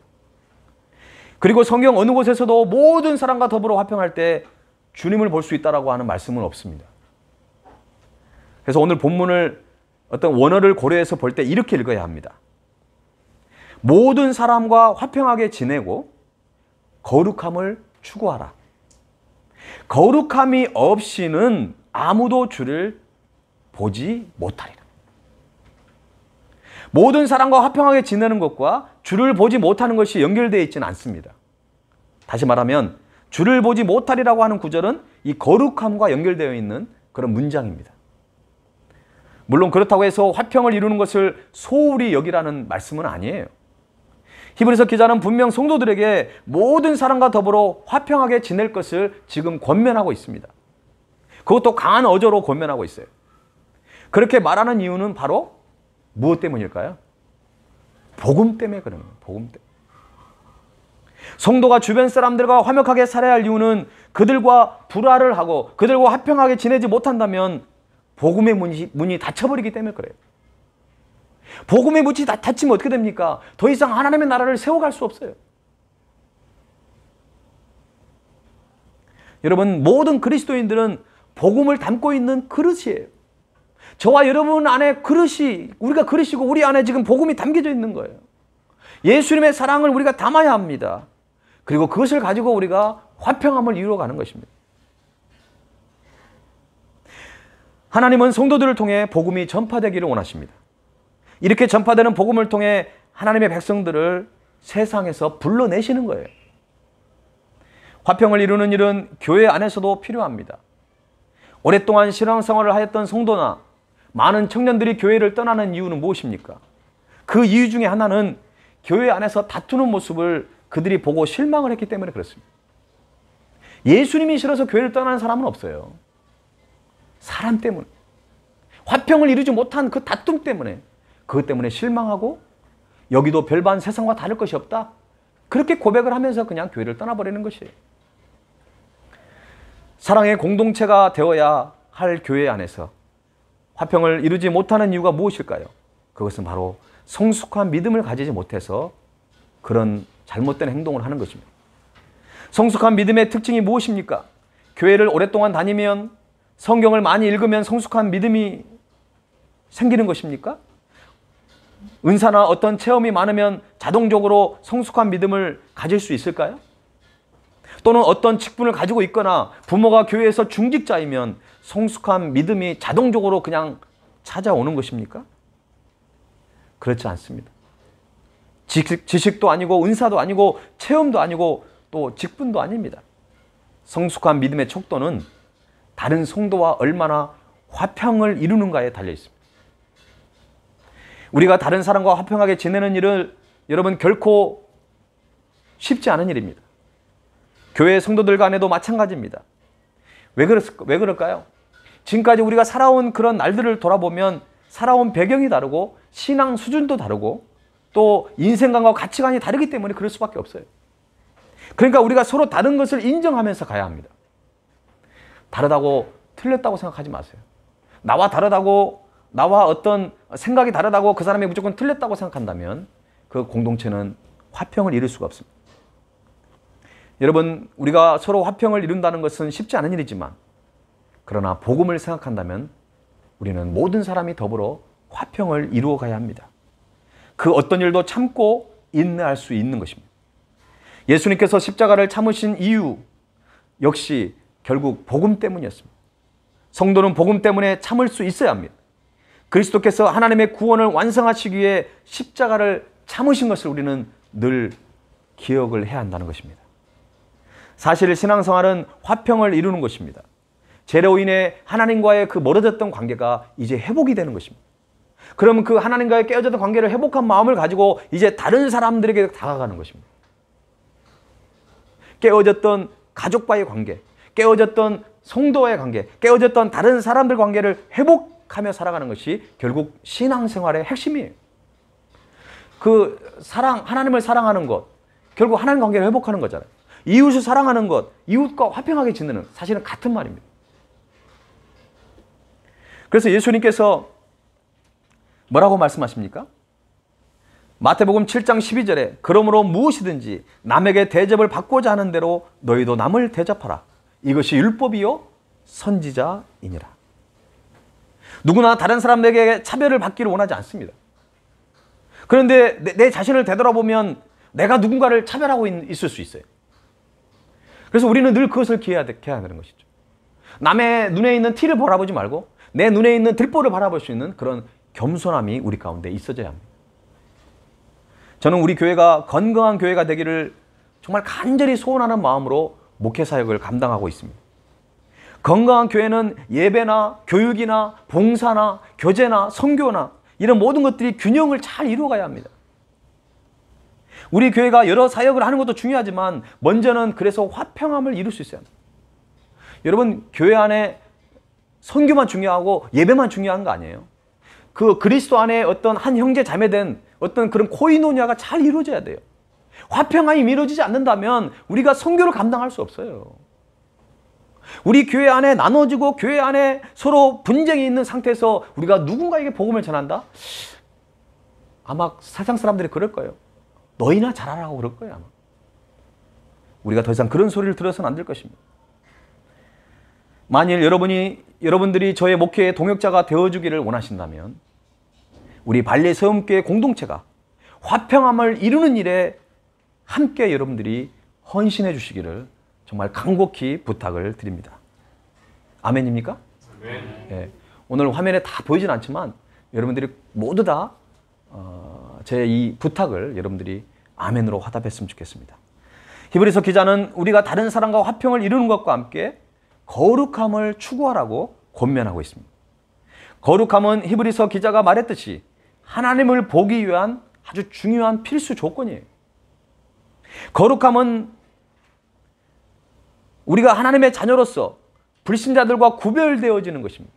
그리고 성경 어느 곳에서도 모든 사람과 더불어 화평할 때 주님을 볼 수 있다라고 하는 말씀은 없습니다. 그래서 오늘 본문을 어떤 원어를 고려해서 볼 때 이렇게 읽어야 합니다. 모든 사람과 화평하게 지내고 거룩함을 추구하라. 거룩함이 없이는 아무도 주를 보지 못하리라. 모든 사람과 화평하게 지내는 것과 주를 보지 못하는 것이 연결되어 있지는 않습니다. 다시 말하면 주를 보지 못하리라고 하는 구절은 이 거룩함과 연결되어 있는 그런 문장입니다. 물론 그렇다고 해서 화평을 이루는 것을 소홀히 여기라는 말씀은 아니에요. 히브리서 기자는 분명 성도들에게 모든 사람과 더불어 화평하게 지낼 것을 지금 권면하고 있습니다. 그것도 강한 어조로 권면하고 있어요. 그렇게 말하는 이유는 바로 무엇 때문일까요? 복음 때문에 그러는 거예요. 복음 때문에. 성도가 주변 사람들과 화목하게 살아야 할 이유는 그들과 불화를 하고 그들과 화평하게 지내지 못한다면 복음의 문이 닫혀버리기 때문에 그래요. 복음의 문이 닫히면 어떻게 됩니까? 더 이상 하나님의 나라를 세워갈 수 없어요. 여러분, 모든 그리스도인들은 복음을 담고 있는 그릇이에요. 저와 여러분 안에 그릇이, 우리가 그릇이고 우리 안에 지금 복음이 담겨져 있는 거예요. 예수님의 사랑을 우리가 담아야 합니다. 그리고 그것을 가지고 우리가 화평함을 이루어가는 것입니다. 하나님은 성도들을 통해 복음이 전파되기를 원하십니다. 이렇게 전파되는 복음을 통해 하나님의 백성들을 세상에서 불러내시는 거예요. 화평을 이루는 일은 교회 안에서도 필요합니다. 오랫동안 신앙생활을 하였던 성도나 많은 청년들이 교회를 떠나는 이유는 무엇입니까? 그 이유 중에 하나는 교회 안에서 다투는 모습을 그들이 보고 실망을 했기 때문에 그렇습니다. 예수님이 싫어서 교회를 떠나는 사람은 없어요. 사람 때문에, 화평을 이루지 못한 그 다툼 때문에, 그것 때문에 실망하고 여기도 별반 세상과 다를 것이 없다, 그렇게 고백을 하면서 그냥 교회를 떠나버리는 것이에요. 사랑의 공동체가 되어야 할 교회 안에서 화평을 이루지 못하는 이유가 무엇일까요? 그것은 바로 성숙한 믿음을 가지지 못해서 그런 잘못된 행동을 하는 것입니다. 성숙한 믿음의 특징이 무엇입니까? 교회를 오랫동안 다니면, 성경을 많이 읽으면 성숙한 믿음이 생기는 것입니까? 은사나 어떤 체험이 많으면 자동적으로 성숙한 믿음을 가질 수 있을까요? 또는 어떤 직분을 가지고 있거나 부모가 교회에서 중직자이면 성숙한 믿음이 자동적으로 그냥 찾아오는 것입니까? 그렇지 않습니다. 지식도 아니고 은사도 아니고 체험도 아니고 또 직분도 아닙니다. 성숙한 믿음의 척도는 다른 성도와 얼마나 화평을 이루는가에 달려 있습니다. 우리가 다른 사람과 화평하게 지내는 일을 여러분 결코 쉽지 않은 일입니다. 교회 성도들 간에도 마찬가지입니다. 왜 그럴까요? 지금까지 우리가 살아온 그런 날들을 돌아보면 살아온 배경이 다르고 신앙 수준도 다르고 또 인생관과 가치관이 다르기 때문에 그럴 수밖에 없어요. 그러니까 우리가 서로 다른 것을 인정하면서 가야 합니다. 다르다고 틀렸다고 생각하지 마세요. 나와 다르다고, 나와 어떤 생각이 다르다고 그 사람이 무조건 틀렸다고 생각한다면 그 공동체는 화평을 이룰 수가 없습니다. 여러분, 우리가 서로 화평을 이룬다는 것은 쉽지 않은 일이지만, 그러나 복음을 생각한다면 우리는 모든 사람이 더불어 화평을 이루어 가야 합니다. 그 어떤 일도 참고 인내할 수 있는 것입니다. 예수님께서 십자가를 참으신 이유 역시 결국 복음 때문이었습니다. 성도는 복음 때문에 참을 수 있어야 합니다. 그리스도께서 하나님의 구원을 완성하시기 위해 십자가를 참으신 것을 우리는 늘 기억을 해야 한다는 것입니다. 사실 신앙생활은 화평을 이루는 것입니다. 죄로 인해 하나님과의 그 멀어졌던 관계가 이제 회복이 되는 것입니다. 그러면 그 하나님과의 깨어졌던 관계를 회복한 마음을 가지고 이제 다른 사람들에게 다가가는 것입니다. 깨어졌던 가족과의 관계, 깨어졌던 성도와의 관계, 깨어졌던 다른 사람들 관계를 회복하며 살아가는 것이 결국 신앙생활의 핵심이에요. 그 하나님을 사랑하는 것, 결국 하나님 관계를 회복하는 거잖아요. 이웃을 사랑하는 것, 이웃과 화평하게 지내는, 사실은 같은 말입니다. 그래서 예수님께서 뭐라고 말씀하십니까? 마태복음 7장 12절에 그러므로 무엇이든지 남에게 대접을 받고자 하는 대로 너희도 남을 대접하라. 이것이 율법이요 선지자이니라. 누구나 다른 사람에게 차별을 받기를 원하지 않습니다. 그런데 내 자신을 되돌아보면 내가 누군가를 차별하고 있을 수 있어요. 그래서 우리는 늘 그것을 기해야 되는 것이죠. 남의 눈에 있는 티를 바라보지 말고 내 눈에 있는 들보를 바라볼 수 있는 그런 겸손함이 우리 가운데 있어져야 합니다. 저는 우리 교회가 건강한 교회가 되기를 정말 간절히 소원하는 마음으로 목회 사역을 감당하고 있습니다. 건강한 교회는 예배나 교육이나 봉사나 교제나 선교나 이런 모든 것들이 균형을 잘 이루어가야 합니다. 우리 교회가 여러 사역을 하는 것도 중요하지만 먼저는 그래서 화평함을 이룰 수 있어야 합니다. 여러분, 교회 안에 선교만 중요하고 예배만 중요한 거 아니에요. 그 그리스도 안에 어떤 한 형제 자매된 어떤 그런 코이노니아가 잘 이루어져야 돼요. 화평함이 이루어지지 않는다면 우리가 선교를 감당할 수 없어요. 우리 교회 안에 나눠지고 교회 안에 서로 분쟁이 있는 상태에서 우리가 누군가에게 복음을 전한다? 아마 세상 사람들이 그럴 거예요. 너희나 잘하라고 그럴 거예요. 아마. 우리가 더 이상 그런 소리를 들어서는 안 될 것입니다. 만일 여러분들이 저의 목회의 동역자가 되어주기를 원하신다면 우리 발리 세움교회 공동체가 화평함을 이루는 일에 함께 여러분들이 헌신해 주시기를 정말 간곡히 부탁을 드립니다. 아멘입니까? 네. 오늘 화면에 다 보이진 않지만 여러분들이 모두 다 제 이 부탁을 여러분들이 아멘으로 화답했으면 좋겠습니다. 히브리서 기자는 우리가 다른 사람과 화평을 이루는 것과 함께 거룩함을 추구하라고 권면하고 있습니다. 거룩함은 히브리서 기자가 말했듯이 하나님을 보기 위한 아주 중요한 필수 조건이에요. 거룩함은 우리가 하나님의 자녀로서 불신자들과 구별되어지는 것입니다.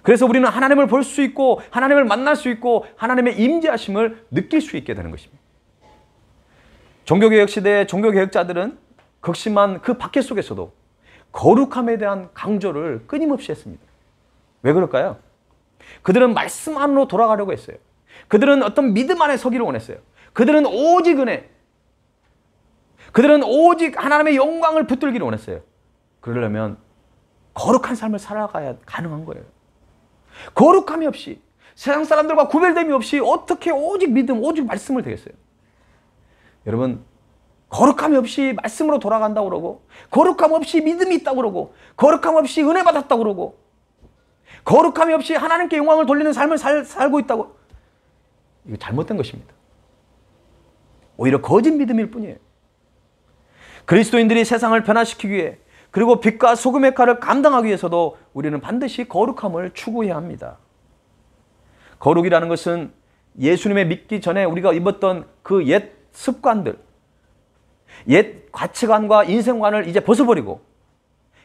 그래서 우리는 하나님을 볼 수 있고 하나님을 만날 수 있고 하나님의 임재하심을 느낄 수 있게 되는 것입니다. 종교개혁 시대의 종교개혁자들은 극심한 그 박해 속에서도 거룩함에 대한 강조를 끊임없이 했습니다. 왜 그럴까요? 그들은 말씀 안으로 돌아가려고 했어요. 그들은 어떤 믿음 안에 서기를 원했어요. 그들은 오직 은혜, 그들은 오직 하나님의 영광을 붙들기를 원했어요. 그러려면 거룩한 삶을 살아가야 가능한 거예요. 거룩함이 없이 세상 사람들과 구별됨이 없이 어떻게 오직 믿음, 오직 말씀을 되겠어요? 여러분, 거룩함이 없이 말씀으로 돌아간다고 그러고 거룩함 없이 믿음이 있다고 그러고 거룩함 없이 은혜 받았다고 그러고 거룩함이 없이 하나님께 영광을 돌리는 삶을 살고 있다고, 이거 잘못된 것입니다. 오히려 거짓 믿음일 뿐이에요. 그리스도인들이 세상을 변화시키기 위해 그리고 빛과 소금의 역할을 감당하기 위해서도 우리는 반드시 거룩함을 추구해야 합니다. 거룩이라는 것은 예수님의 믿기 전에 우리가 입었던 그 옛 습관들, 옛 가치관과 인생관을 이제 벗어버리고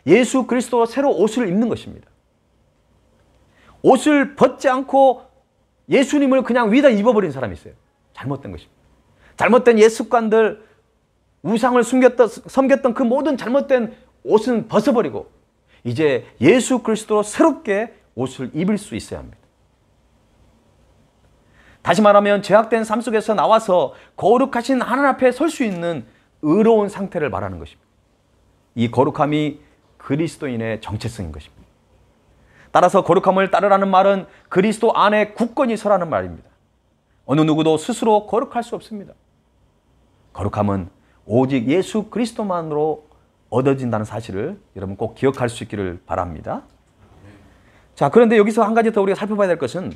예수 그리스도로 새로 옷을 입는 것입니다. 옷을 벗지 않고 예수님을 그냥 위에다 입어버린 사람이 있어요. 잘못된 것입니다. 잘못된 옛 습관들, 우상을 섬겼던 그 모든 잘못된 옷은 벗어버리고 이제 예수 그리스도로 새롭게 옷을 입을 수 있어야 합니다. 다시 말하면 죄악된 삶 속에서 나와서 거룩하신 하나님 앞에 설 수 있는 의로운 상태를 말하는 것입니다. 이 거룩함이 그리스도인의 정체성인 것입니다. 따라서 거룩함을 따르라는 말은 그리스도 안에 굳건히 서라는 말입니다. 어느 누구도 스스로 거룩할 수 없습니다. 거룩함은 오직 예수 그리스도만으로 얻어진다는 사실을 여러분 꼭 기억할 수 있기를 바랍니다. 자, 그런데 여기서 한 가지 더 우리가 살펴봐야 될 것은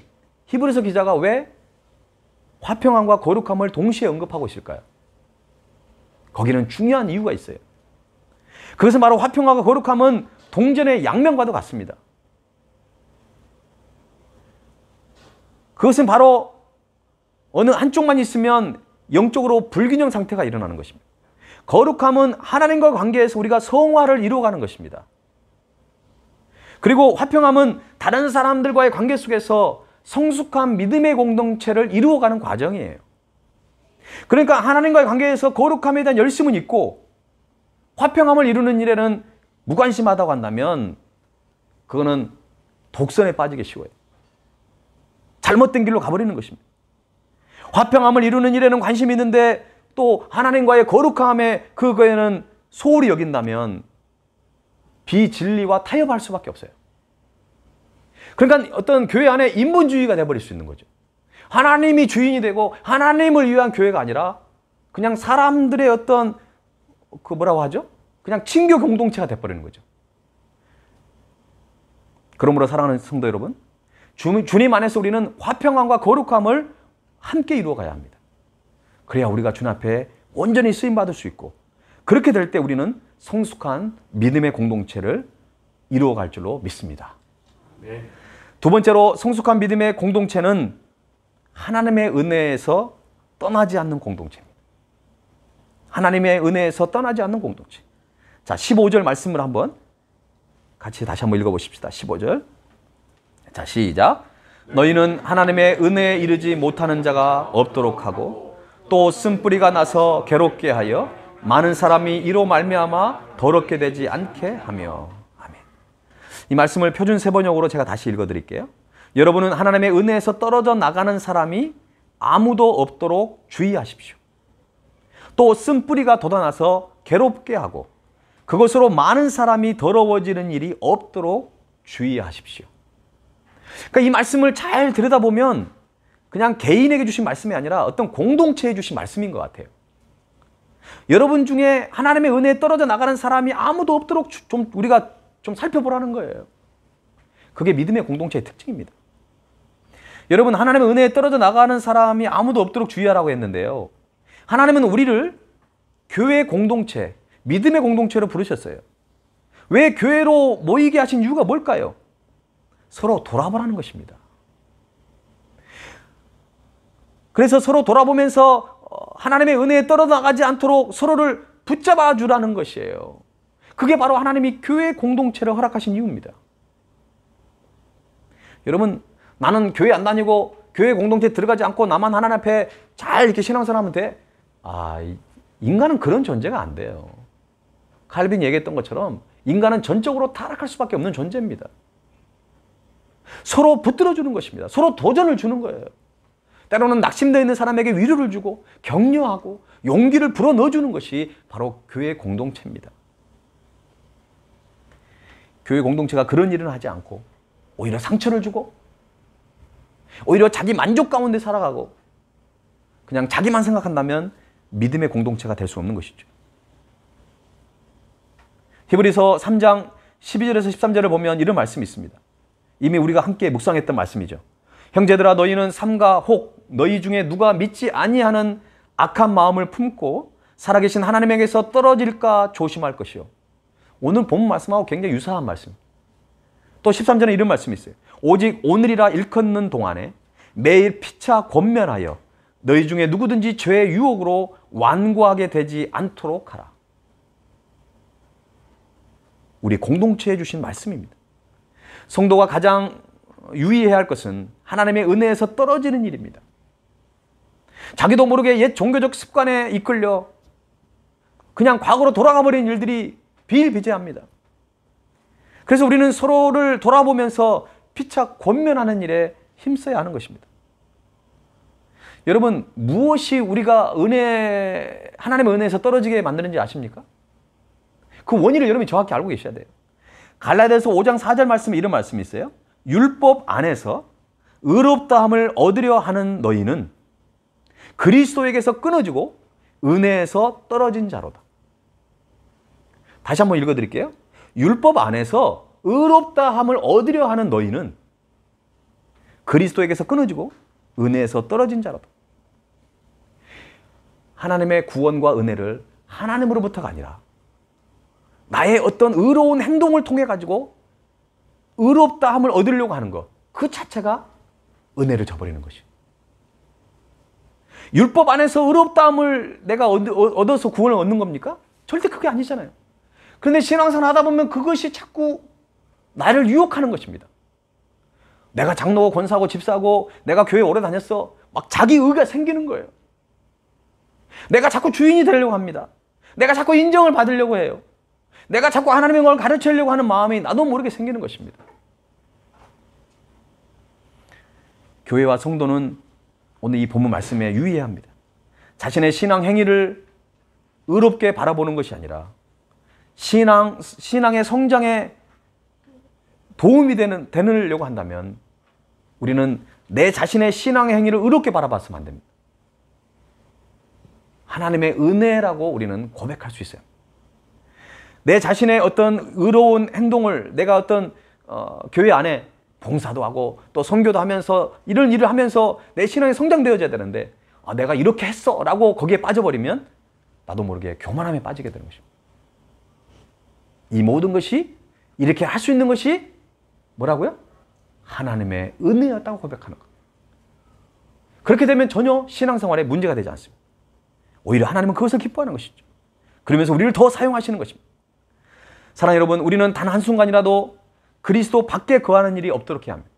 히브리서 기자가 왜 화평함과 거룩함을 동시에 언급하고 있을까요? 거기는 중요한 이유가 있어요. 그것은 바로 화평함과 거룩함은 동전의 양면과도 같습니다. 그것은 바로 어느 한쪽만 있으면 영적으로 불균형 상태가 일어나는 것입니다. 거룩함은 하나님과 관계에서 우리가 성화를 이루어가는 것입니다. 그리고 화평함은 다른 사람들과의 관계 속에서 성숙한 믿음의 공동체를 이루어가는 과정이에요. 그러니까 하나님과의 관계에서 거룩함에 대한 열심은 있고 화평함을 이루는 일에는 무관심하다고 한다면 그거는 독선에 빠지기 쉬워요. 잘못된 길로 가버리는 것입니다. 화평함을 이루는 일에는 관심이 있는데 또 하나님과의 거룩함에 그거에는 소홀히 여긴다면 비진리와 타협할 수밖에 없어요. 그러니까 어떤 교회 안에 인본주의가 돼버릴 수 있는 거죠. 하나님이 주인이 되고 하나님을 위한 교회가 아니라 그냥 사람들의 어떤 그 뭐라고 하죠? 그냥 친교 공동체가 돼버리는 거죠. 그러므로 사랑하는 성도 여러분, 주님 안에서 우리는 화평함과 거룩함을 함께 이루어가야 합니다. 그래야 우리가 주님 앞에 온전히 쓰임받을 수 있고, 그렇게 될 때 우리는 성숙한 믿음의 공동체를 이루어갈 줄로 믿습니다. 네. 두 번째로, 성숙한 믿음의 공동체는 하나님의 은혜에서 떠나지 않는 공동체입니다. 하나님의 은혜에서 떠나지 않는 공동체. 자, 15절 말씀을 한번 같이 다시 한번 읽어보십시다. 15절. 자, 시작. 너희는 하나님의 은혜에 이르지 못하는 자가 없도록 하고 또 쓴뿌리가 나서 괴롭게 하여 많은 사람이 이로 말미암아 더럽게 되지 않게 하며. 아멘. 이 말씀을 표준 세번역으로 제가 다시 읽어드릴게요. 여러분은 하나님의 은혜에서 떨어져 나가는 사람이 아무도 없도록 주의하십시오. 또 쓴뿌리가 돋아나서 괴롭게 하고 그것으로 많은 사람이 더러워지는 일이 없도록 주의하십시오. 그러니까 이 말씀을 잘 들여다보면 그냥 개인에게 주신 말씀이 아니라 어떤 공동체에 주신 말씀인 것 같아요. 여러분 중에 하나님의 은혜에 떨어져 나가는 사람이 아무도 없도록 우리가 좀 살펴보라는 거예요. 그게 믿음의 공동체의 특징입니다. 여러분, 하나님의 은혜에 떨어져 나가는 사람이 아무도 없도록 주의하라고 했는데요. 하나님은 우리를 교회 공동체, 믿음의 공동체로 부르셨어요. 왜 교회로 모이게 하신 이유가 뭘까요? 서로 돌아보라는 것입니다. 그래서 서로 돌아보면서 하나님의 은혜에 떨어져 나가지 않도록 서로를 붙잡아 주라는 것이에요. 그게 바로 하나님이 교회 공동체를 허락하신 이유입니다. 여러분, 나는 교회 안 다니고 교회 공동체에 들어가지 않고 나만 하나님 앞에 잘 이렇게 신앙생활하면 돼? 인간은 그런 존재가 안 돼요. 칼빈이 얘기했던 것처럼 인간은 전적으로 타락할 수밖에 없는 존재입니다. 서로 붙들어 주는 것입니다. 서로 도전을 주는 거예요. 때로는 낙심되어 있는 사람에게 위로를 주고 격려하고 용기를 불어넣어 주는 것이 바로 교회 공동체입니다. 교회 공동체가 그런 일은 하지 않고 오히려 상처를 주고 오히려 자기 만족 가운데 살아가고 그냥 자기만 생각한다면 믿음의 공동체가 될 수 없는 것이죠. 히브리서 3장 12절에서 13절을 보면 이런 말씀이 있습니다. 이미 우리가 함께 묵상했던 말씀이죠. 형제들아, 너희는 삼가 혹 너희 중에 누가 믿지 아니하는 악한 마음을 품고 살아계신 하나님에게서 떨어질까 조심할 것이요. 오늘 본 말씀하고 굉장히 유사한 말씀. 또 13절에 이런 말씀이 있어요. 오직 오늘이라 일컫는 동안에 매일 피차 권면하여 너희 중에 누구든지 죄의 유혹으로 완고하게 되지 않도록 하라. 우리 공동체에 주신 말씀입니다. 성도가 가장 유의해야 할 것은 하나님의 은혜에서 떨어지는 일입니다. 자기도 모르게 옛 종교적 습관에 이끌려 그냥 과거로 돌아가 버린 일들이 비일비재합니다. 그래서 우리는 서로를 돌아보면서 피차 권면하는 일에 힘써야 하는 것입니다. 여러분, 무엇이 우리가 하나님의 은혜에서 떨어지게 만드는지 아십니까? 그 원인을 여러분이 정확히 알고 계셔야 돼요. 갈라디아서 5장 4절 말씀에 이런 말씀이 있어요. 율법 안에서 의롭다함을 얻으려 하는 너희는 그리스도에게서 끊어지고 은혜에서 떨어진 자로다. 다시 한번 읽어드릴게요. 율법 안에서 의롭다함을 얻으려 하는 너희는 그리스도에게서 끊어지고 은혜에서 떨어진 자로다. 하나님의 구원과 은혜를 하나님으로부터가 아니라 나의 어떤 의로운 행동을 통해 가지고 의롭다함을 얻으려고 하는 것, 그 자체가 은혜를 저버리는 것이에요. 율법 안에서 의롭다함을 내가 얻어서 구원을 얻는 겁니까? 절대 그게 아니잖아요. 그런데 신앙생활 하다 보면 그것이 자꾸 나를 유혹하는 것입니다. 내가 장로고 권사고 집사고 내가 교회 오래 다녔어. 막 자기 의가 생기는 거예요. 내가 자꾸 주인이 되려고 합니다. 내가 자꾸 인정을 받으려고 해요. 내가 자꾸 하나님의 걸 가르치려고 하는 마음이 나도 모르게 생기는 것입니다. 교회와 성도는 오늘 이 본문 말씀에 유의해야 합니다. 자신의 신앙 행위를 의롭게 바라보는 것이 아니라 신앙의 성장에 도움이 되려고 한다면 우리는 내 자신의 신앙의 행위를 의롭게 바라봤으면 안 됩니다. 하나님의 은혜라고 우리는 고백할 수 있어요. 내 자신의 어떤 의로운 행동을 내가 어떤 교회 안에 봉사도 하고 또 선교도 하면서 이런 일을 하면서 내 신앙이 성장되어져야 되는데 내가 이렇게 했어 라고 거기에 빠져버리면 나도 모르게 교만함에 빠지게 되는 것입니다. 이 모든 것이 이렇게 할 수 있는 것이 뭐라고요? 하나님의 은혜였다고 고백하는 것. 그렇게 되면 전혀 신앙생활에 문제가 되지 않습니다. 오히려 하나님은 그것을 기뻐하는 것이죠. 그러면서 우리를 더 사용하시는 것입니다. 사랑하는 여러분, 우리는 단 한순간이라도 그리스도 밖에 거하는 일이 없도록 해야 합니다.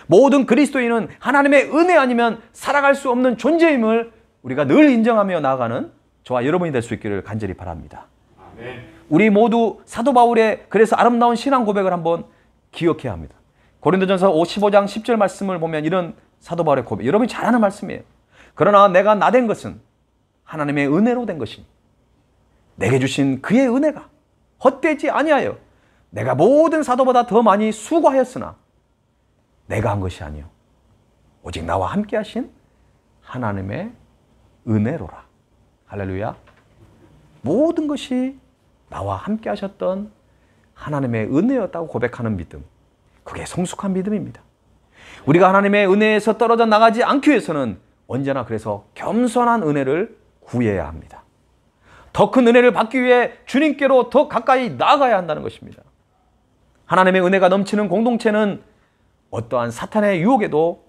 모든 그리스도인은 하나님의 은혜 아니면 살아갈 수 없는 존재임을 우리가 늘 인정하며 나아가는 저와 여러분이 될 수 있기를 간절히 바랍니다. 아멘. 우리 모두 사도 바울의 그래서 아름다운 신앙 고백을 한번 기억해야 합니다. 고린도전서 15장 10절 말씀을 보면 이런 사도 바울의 고백, 여러분이 잘 아는 말씀이에요. 그러나 내가 나된 것은 하나님의 은혜로 된 것이니 내게 주신 그의 은혜가 헛되지 아니하여 내가 모든 사도보다 더 많이 수고하였으나 내가 한 것이 아니요 오직 나와 함께 하신 하나님의 은혜로라. 할렐루야. 모든 것이 나와 함께 하셨던 하나님의 은혜였다고 고백하는 믿음, 그게 성숙한 믿음입니다. 우리가 하나님의 은혜에서 떨어져 나가지 않기 위해서는 언제나 그래서 겸손한 은혜를 구해야 합니다. 더 큰 은혜를 받기 위해 주님께로 더 가까이 나아가야 한다는 것입니다. 하나님의 은혜가 넘치는 공동체는 어떠한 사탄의 유혹에도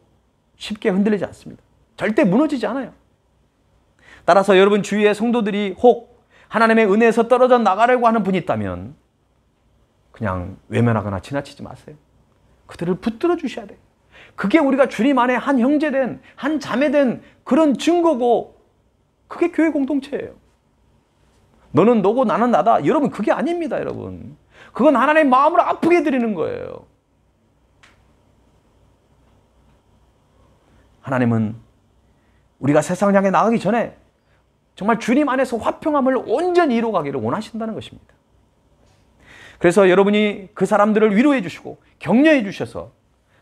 쉽게 흔들리지 않습니다. 절대 무너지지 않아요. 따라서 여러분 주위의 성도들이 혹 하나님의 은혜에서 떨어져 나가려고 하는 분이 있다면 그냥 외면하거나 지나치지 마세요. 그들을 붙들어 주셔야 돼요. 그게 우리가 주님 안에 한 형제된, 한 자매된 그런 증거고 그게 교회 공동체예요. 너는 너고 나는 나다. 여러분 그게 아닙니다. 여러분. 그건 하나님의 마음을 아프게 드리는 거예요. 하나님은 우리가 세상을 향해 나가기 전에 정말 주님 안에서 화평함을 온전히 이루어가기를 원하신다는 것입니다. 그래서 여러분이 그 사람들을 위로해 주시고 격려해 주셔서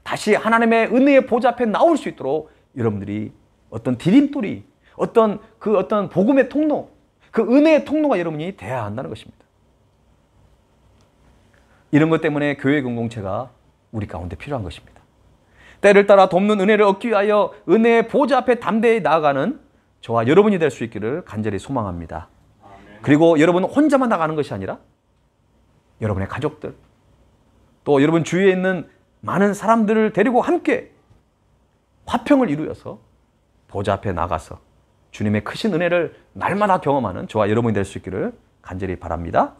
다시 하나님의 은혜의 보좌 앞에 나올 수 있도록 여러분들이 어떤 디딤돌이, 어떤 복음의 통로, 그 은혜의 통로가 여러분이 돼야 한다는 것입니다. 이런 것 때문에 교회 공동체가 우리 가운데 필요한 것입니다. 때를 따라 돕는 은혜를 얻기 위하여 은혜의 보좌 앞에 담대히 나아가는 저와 여러분이 될 수 있기를 간절히 소망합니다. 아멘. 그리고 여러분 혼자만 나가는 것이 아니라 여러분의 가족들, 또 여러분 주위에 있는 많은 사람들을 데리고 함께 화평을 이루어서 보좌 앞에 나가서 주님의 크신 은혜를 날마다 경험하는 저와 여러분이 될 수 있기를 간절히 바랍니다.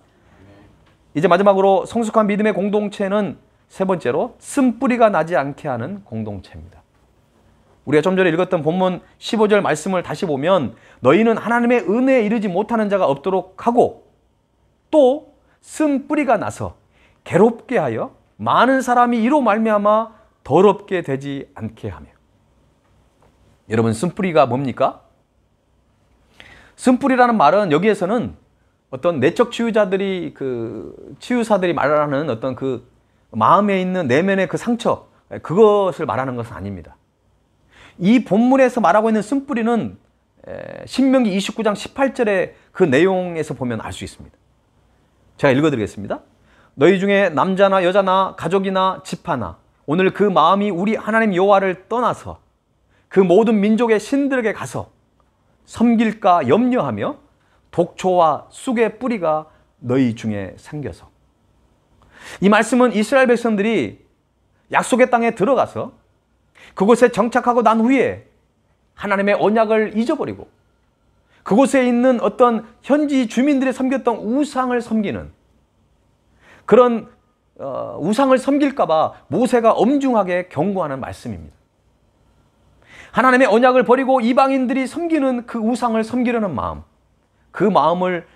이제 마지막으로 성숙한 믿음의 공동체는 세 번째로 쓴뿌리가 나지 않게 하는 공동체입니다. 우리가 좀 전에 읽었던 본문 15절 말씀을 다시 보면 너희는 하나님의 은혜에 이르지 못하는 자가 없도록 하고 또 쓴뿌리가 나서 괴롭게 하여 많은 사람이 이로 말미암아 더럽게 되지 않게 하며. 여러분 쓴뿌리가 뭡니까? 쓴뿌리라는 말은 여기에서는 어떤 내적 치유자들이 치유사들이 말하는 어떤 그 마음에 있는 내면의 그 상처, 그것을 말하는 것은 아닙니다. 이 본문에서 말하고 있는 쓴뿌리는 신명기 29장 18절의 그 내용에서 보면 알 수 있습니다. 제가 읽어드리겠습니다. 너희 중에 남자나 여자나 가족이나 집하나 오늘 그 마음이 우리 하나님 여호와를 떠나서 그 모든 민족의 신들에게 가서 섬길까 염려하며 독초와 쑥의 뿌리가 너희 중에 생겨서. 이 말씀은 이스라엘 백성들이 약속의 땅에 들어가서 그곳에 정착하고 난 후에 하나님의 언약을 잊어버리고 그곳에 있는 어떤 현지 주민들이 섬겼던 우상을 섬기는 그런 우상을 섬길까 봐 모세가 엄중하게 경고하는 말씀입니다. 하나님의 언약을 버리고 이방인들이 섬기는 그 우상을 섬기려는 마음, 그 마음을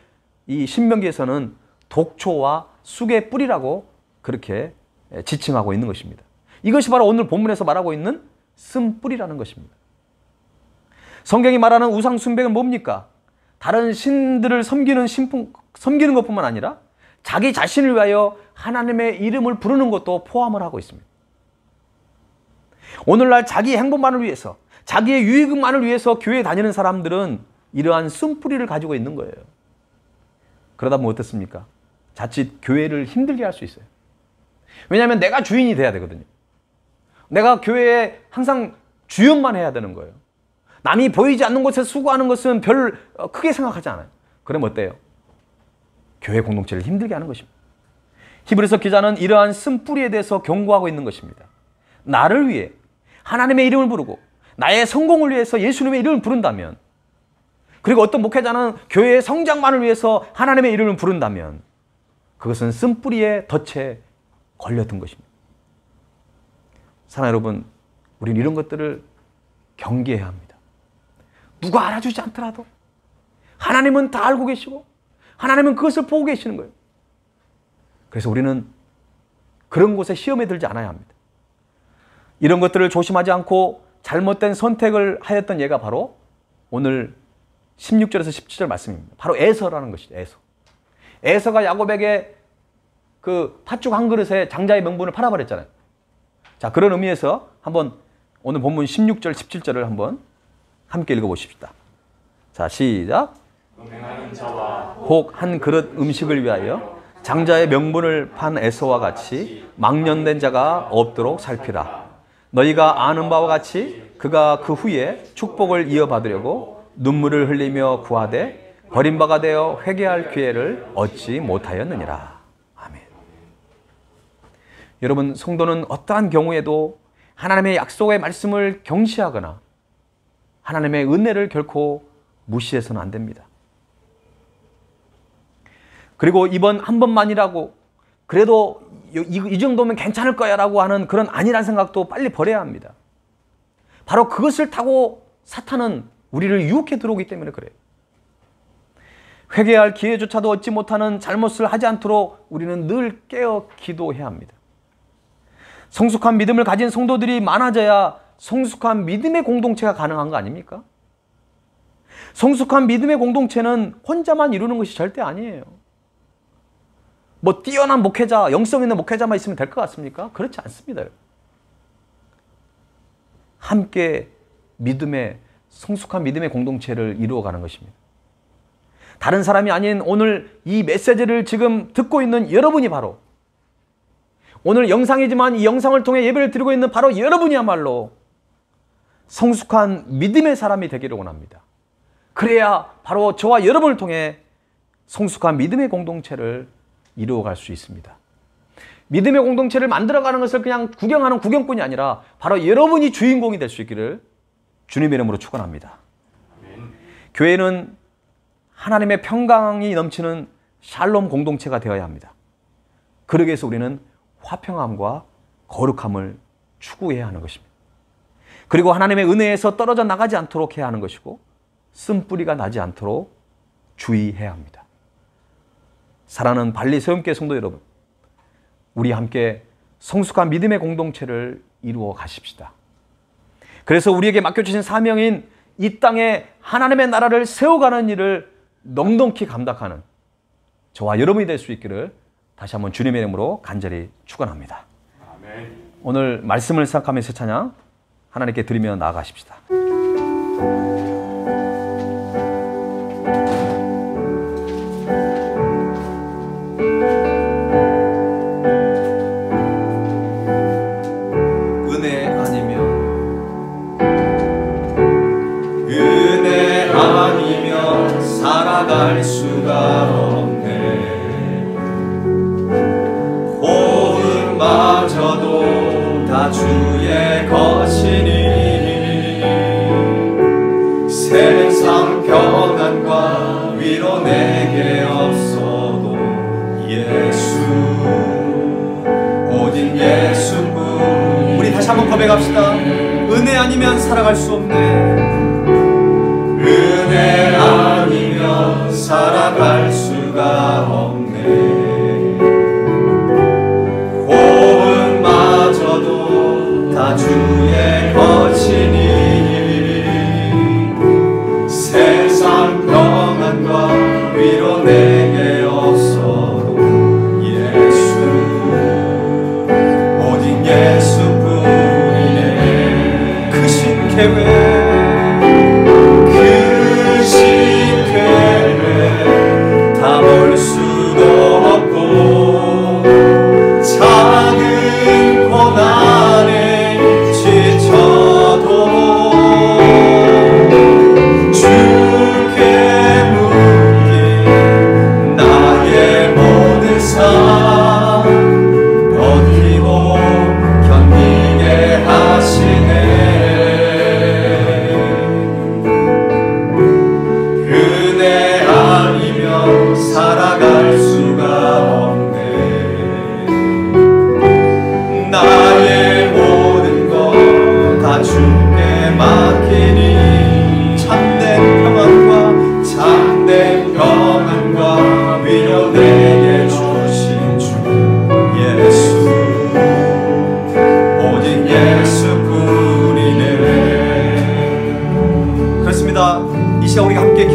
이 신명기에서는 독초와 쑥의 뿌리라고 그렇게 지칭하고 있는 것입니다. 이것이 바로 오늘 본문에서 말하고 있는 쓴뿌리라는 것입니다. 성경이 말하는 우상 숭배는 뭡니까? 다른 신들을 섬기는 것뿐만 아니라 자기 자신을 위하여 하나님의 이름을 부르는 것도 포함을 하고 있습니다. 오늘날 자기 행복만을 위해서, 자기의 유익만을 위해서 교회에 다니는 사람들은 이러한 쓴뿌리를 가지고 있는 거예요. 그러다 보면 어떻습니까? 자칫 교회를 힘들게 할 수 있어요. 왜냐하면 내가 주인이 돼야 되거든요. 내가 교회에 항상 주연만 해야 되는 거예요. 남이 보이지 않는 곳에서 수고하는 것은 별 크게 생각하지 않아요. 그럼 어때요? 교회 공동체를 힘들게 하는 것입니다. 히브리서 기자는 이러한 쓴뿌리에 대해서 경고하고 있는 것입니다. 나를 위해 하나님의 이름을 부르고 나의 성공을 위해서 예수님의 이름을 부른다면, 그리고 어떤 목회자는 교회의 성장만을 위해서 하나님의 이름을 부른다면 그것은 쓴뿌리에 덫에 걸려든 것입니다. 사랑하는 여러분, 우리는 이런 것들을 경계해야 합니다. 누가 알아주지 않더라도 하나님은 다 알고 계시고 하나님은 그것을 보고 계시는 거예요. 그래서 우리는 그런 곳에 시험에 들지 않아야 합니다. 이런 것들을 조심하지 않고 잘못된 선택을 하였던 예가 바로 오늘 16절에서 17절 말씀입니다. 바로 에서라는 것이죠. 에서가 야곱에게 그 팥죽 한 그릇에 장자의 명분을 팔아버렸잖아요. 자, 그런 의미에서 한번 오늘 본문 16절, 17절을 한번 함께 읽어보십시다. 자, 시작. 혹 한 그릇 음식을 위하여 장자의 명분을 판 에서와 같이 망령된 자가 없도록 살피라. 너희가 아는 바와 같이 그가 그 후에 축복을 이어받으려고 눈물을 흘리며 구하되 버림바가 되어 회개할 기회를 얻지 못하였느니라. 아멘. 여러분, 성도는 어떠한 경우에도 하나님의 약속의 말씀을 경시하거나 하나님의 은혜를 결코 무시해서는 안 됩니다. 그리고 이번 한 번만이라고 그래도 이 정도면 괜찮을 거야 라고 하는 그런 아니란 생각도 빨리 버려야 합니다. 바로 그것을 타고 사탄은 우리를 유혹해 들어오기 때문에 그래요. 회개할 기회조차도 얻지 못하는 잘못을 하지 않도록 우리는 늘 깨어 기도해야 합니다. 성숙한 믿음을 가진 성도들이 많아져야 성숙한 믿음의 공동체가 가능한 거 아닙니까? 성숙한 믿음의 공동체는 혼자만 이루는 것이 절대 아니에요. 뭐 뛰어난 목회자, 영성 있는 목회자만 있으면 될 것 같습니까? 그렇지 않습니다. 함께 믿음의, 성숙한 믿음의 공동체를 이루어가는 것입니다. 다른 사람이 아닌 오늘 이 메시지를 지금 듣고 있는 여러분이 바로, 오늘 영상이지만 이 영상을 통해 예배를 드리고 있는 바로 여러분이야말로 성숙한 믿음의 사람이 되기를 원합니다. 그래야 바로 저와 여러분을 통해 성숙한 믿음의 공동체를 이루어갈 수 있습니다. 믿음의 공동체를 만들어가는 것을 그냥 구경하는 구경꾼이 아니라 바로 여러분이 주인공이 될 수 있기를 주님의 이름으로 축원합니다. 교회는 하나님의 평강이 넘치는 샬롬 공동체가 되어야 합니다. 그러기 위해서 우리는 화평함과 거룩함을 추구해야 하는 것입니다. 그리고 하나님의 은혜에서 떨어져 나가지 않도록 해야 하는 것이고 쓴뿌리가 나지 않도록 주의해야 합니다. 사랑하는 발리 세움교회 성도 여러분, 우리 함께 성숙한 믿음의 공동체를 이루어 가십시다. 그래서 우리에게 맡겨주신 사명인 이 땅에 하나님의 나라를 세워가는 일을 넉넉히 감당하는 저와 여러분이 될 수 있기를 다시 한번 주님의 이름으로 간절히 축원합니다. 아멘. 오늘 말씀을 생각하면서 찬양 하나님께 드리며 나아가십시다. 살아갈 수가 없네. 호흡마저도 다 주의 것이니 세상 평안과 위로 내게 없어도 예수, 오직 예수뿐. 우리 다시 한번 고백합시다. 은혜 아니면 살아갈 수 없네. 은혜 아니면 살아갈 수가 없네. 호흡마저도 다 주의 것이니 세상 평안과 위로 내게 없어도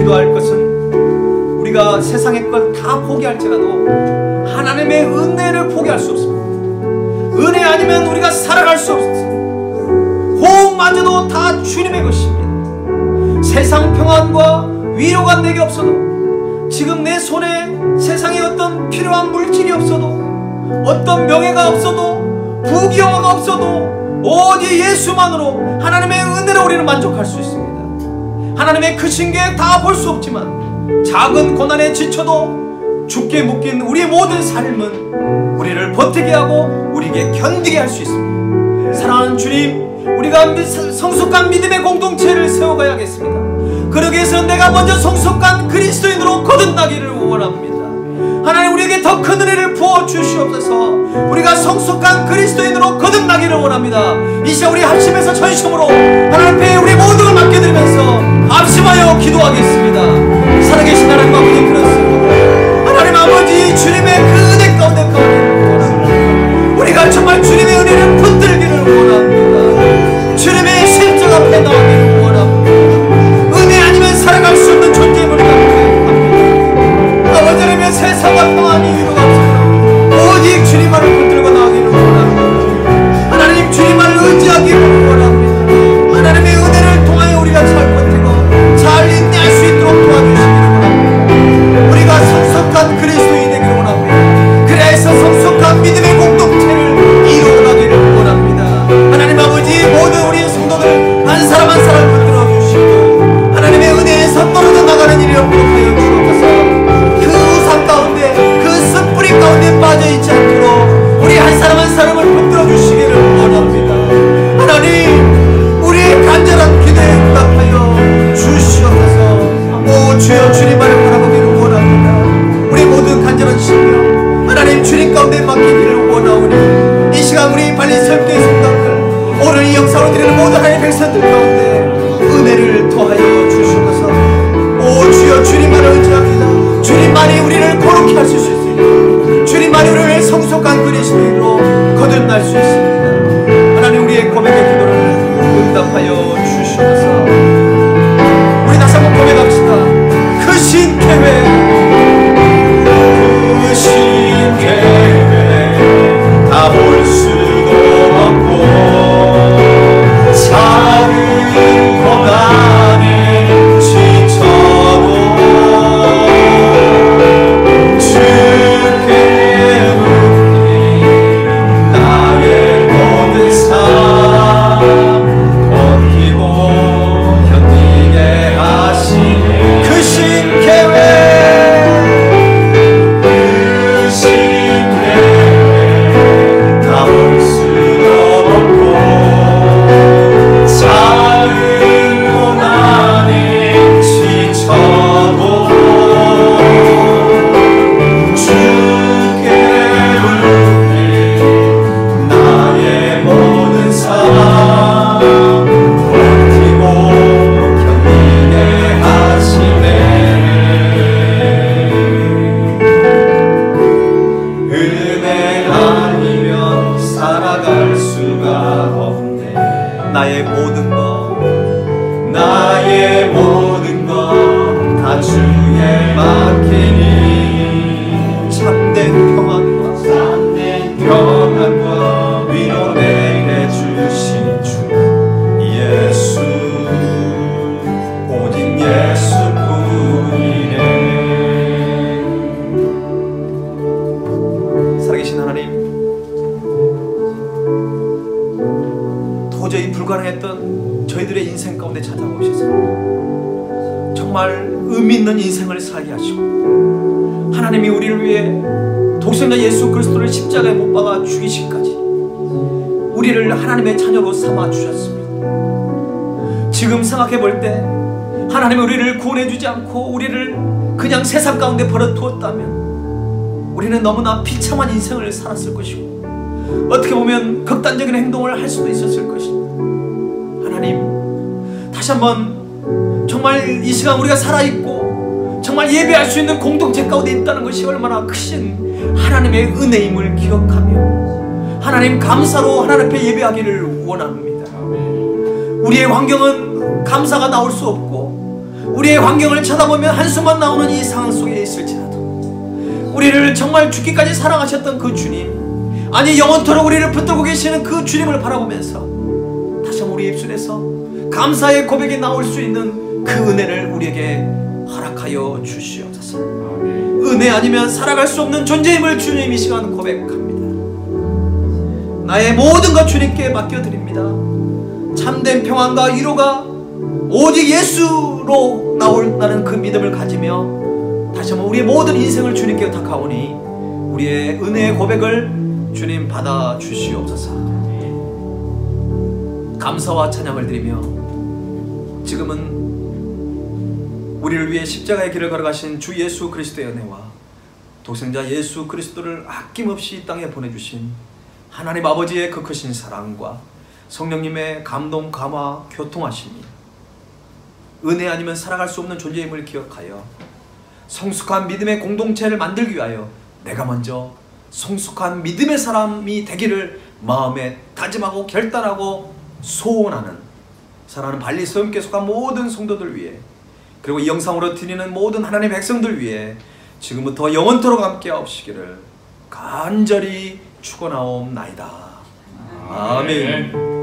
기도할 것은 우리가 세상의 것 다 포기할지라도 하나님의 은혜를 포기할 수 없습니다. 은혜 아니면 우리가 살아갈 수 없습니다. 호흡마저도 다 주님의 것입니다. 세상 평안과 위로가 내게 없어도, 지금 내 손에 세상에 어떤 필요한 물질이 없어도, 어떤 명예가 없어도, 부귀영화가 없어도 오직 예수만으로 하나님의 은혜로 우리는 만족할 수 있습니다. 하나님의 크신 계획 다 볼 수 없지만 작은 고난에 지쳐도 죽게 묶인 우리의 모든 삶은 우리를 버티게 하고 우리에게 견디게 할 수 있습니다. 사랑하는 주님, 우리가 성숙한 믿음의 공동체를 세워가야겠습니다. 그러기 위해서 내가 먼저 성숙한 그리스도인으로 거듭나기를 원합니다. 하나님, 우리에게 더 큰 은혜를 부어주시옵소서. 우리가 성숙한 그리스도인으로 거듭나기를 원합니다. 이 시간 우리 합심해서 전심으로 하나님 앞에 우리 모든 걸 맡겨드리면서 합심하여 기도하겠습니다. 살아계신 하나님 아버지, 그렇습니다. 하나님 아버지, 주님의 그 은혜 가운데 원합니다. 우리가 정말 주님의 은혜를 붙들기를 원합니다. 주님의 십자가 앞에 나오기를 원합니다. 은혜 아니면 살아갈 수 없는 존재임을 고백합니다. 아버지, 하나님의 세상과 평안이 이루가 없습니다. 오직 주님만을 붙들고 나오기를 원합니다. 하나님, 주님만을 의지하기를 원합니다. 하나님의 은혜를 통하여 우리가 잘 버티고 잘 인내할 수 있도록 도와주시기를 원합니다. 우리가 성숙한 그리스도인이 되기를 원합니다. 그래서 성숙한 믿음의 공동체를 이루어가기를 원합니다. 하나님 아버지, 모든 우리의 성도들 한 사람 한 사람 붙들어 주시고 하나님의 은혜에서 떨어져 나가는 일이 없도록 하여 주옵소서. 그 우상 가운데, 그 습뿌리 가운데 빠져있지 않도록 우리 한 사람 한 사람을 붙들어 주시기를 원합니다. 하나님, 우리의 간절한 기도에 응답하여 주시옵소서. 오 주여, 주님만을 바라보기를 원합니다. 우리 모든 간절한 심령 하나님 주님 가운데 맡기기를 원하오니, 이 시간 우리 발리설교의 성도들, 오늘 이 영상을 드리는 모든 하나님의 백성들 가운데 은혜를 더하여 주시옵소서. 오 주여, 주님만을 의지합니다. 주님만이 우리를 거룩히 할 수 있습니다. 주님만이 우리를 성숙한 그리스도인으로 거듭날 수 있습니다. 하나님, 우리의 고백의 기도를 응답하여 주시옵소서. 우리 다시 한번 고백합시다. 크신 계획, 크신 계획 다 볼 수도 없고 작은 고난에 지쳐도 주께 묻니 나의 모든 삶 버티고 견디게 하시네. 크신 계획, 크신 계획 다 볼 수도 없고 작은 고난에 지쳐도 주께 묻니 나의 모든 삶 버티고 견디게 하시네. 은혜 아니면 살아갈 수가 없네. 나의 모든 것, 나의 모든 것 다 주에 맡기니 참된 평안과 위로 내게 주신 주 예수, 오직 예수뿐이네. 살아계신 하나님, 도저히 불가능했던 저희들의 인생 가운데 찾아오셔서 정말 의미 있는 인생을 살게 하시고, 하나님이 우리를 위해 독생자 예수 그리스도를 십자가에 못 박아 죽이시기까지 우리를 하나님의 자녀로 삼아 주셨습니다. 지금 생각해 볼 때 하나님이 우리를 구원해 주지 않고 우리를 그냥 세상 가운데 버려두었다면 우리는 너무나 비참한 인생을 살았을 것이고, 어떻게 보면 극단적인 행동을 할 수도 있었을 것입니다. 하나님, 다시 한번 정말 이 시간 우리가 살아있고 정말 예배할 수 있는 공동체 가운데 있다는 것이 얼마나 크신 하나님의 은혜임을 기억하며 하나님 감사로 하나님 앞에 예배하기를 원합니다. 우리의 환경은 감사가 나올 수 없고 우리의 환경을 쳐다보면 한숨만 나오는 이 상황 속에 있을지라도 우리를 정말 죽기까지 사랑하셨던 그 주님, 아니 영원토록 우리를 붙들고 계시는 그 주님을 바라보면서 다시 한번 우리 입술에서 감사의 고백이 나올 수 있는 그 은혜를 우리에게 허락하여 주시옵소서. 은혜 아니면 살아갈 수 없는 존재임을 주님 이 시간 고백합니다. 나의 모든 것 주님께 맡겨드립니다. 참된 평안과 위로가 오직 예수로 나온다는 그 믿음을 가지며 다시 한번 우리의 모든 인생을 주님께 의탁하오니 우리의 은혜의 고백을 주님 받아 주시옵소서. 감사와 찬양을 드리며 지금은 우리를 위해 십자가의 길을 걸어가신 주 예수 그리스도의 은혜와 독생자 예수 그리스도를 아낌없이 이 땅에 보내주신 하나님 아버지의 그 크신 사랑과 성령님의 감동, 감화, 교통하심이 은혜 아니면 살아갈 수 없는 존재임을 기억하여 성숙한 믿음의 공동체를 만들기 위하여 내가 먼저 성숙한 믿음의 사람이 되기를 마음에 다짐하고 결단하고 소원하는 사랑하는 발리서움께 속한 모든 성도들 위해, 그리고 이 영상으로 드리는 모든 하나님의 백성들 위해 지금부터 영원토록 함께 하옵시기를 간절히 축원하옵나이다. 아멘.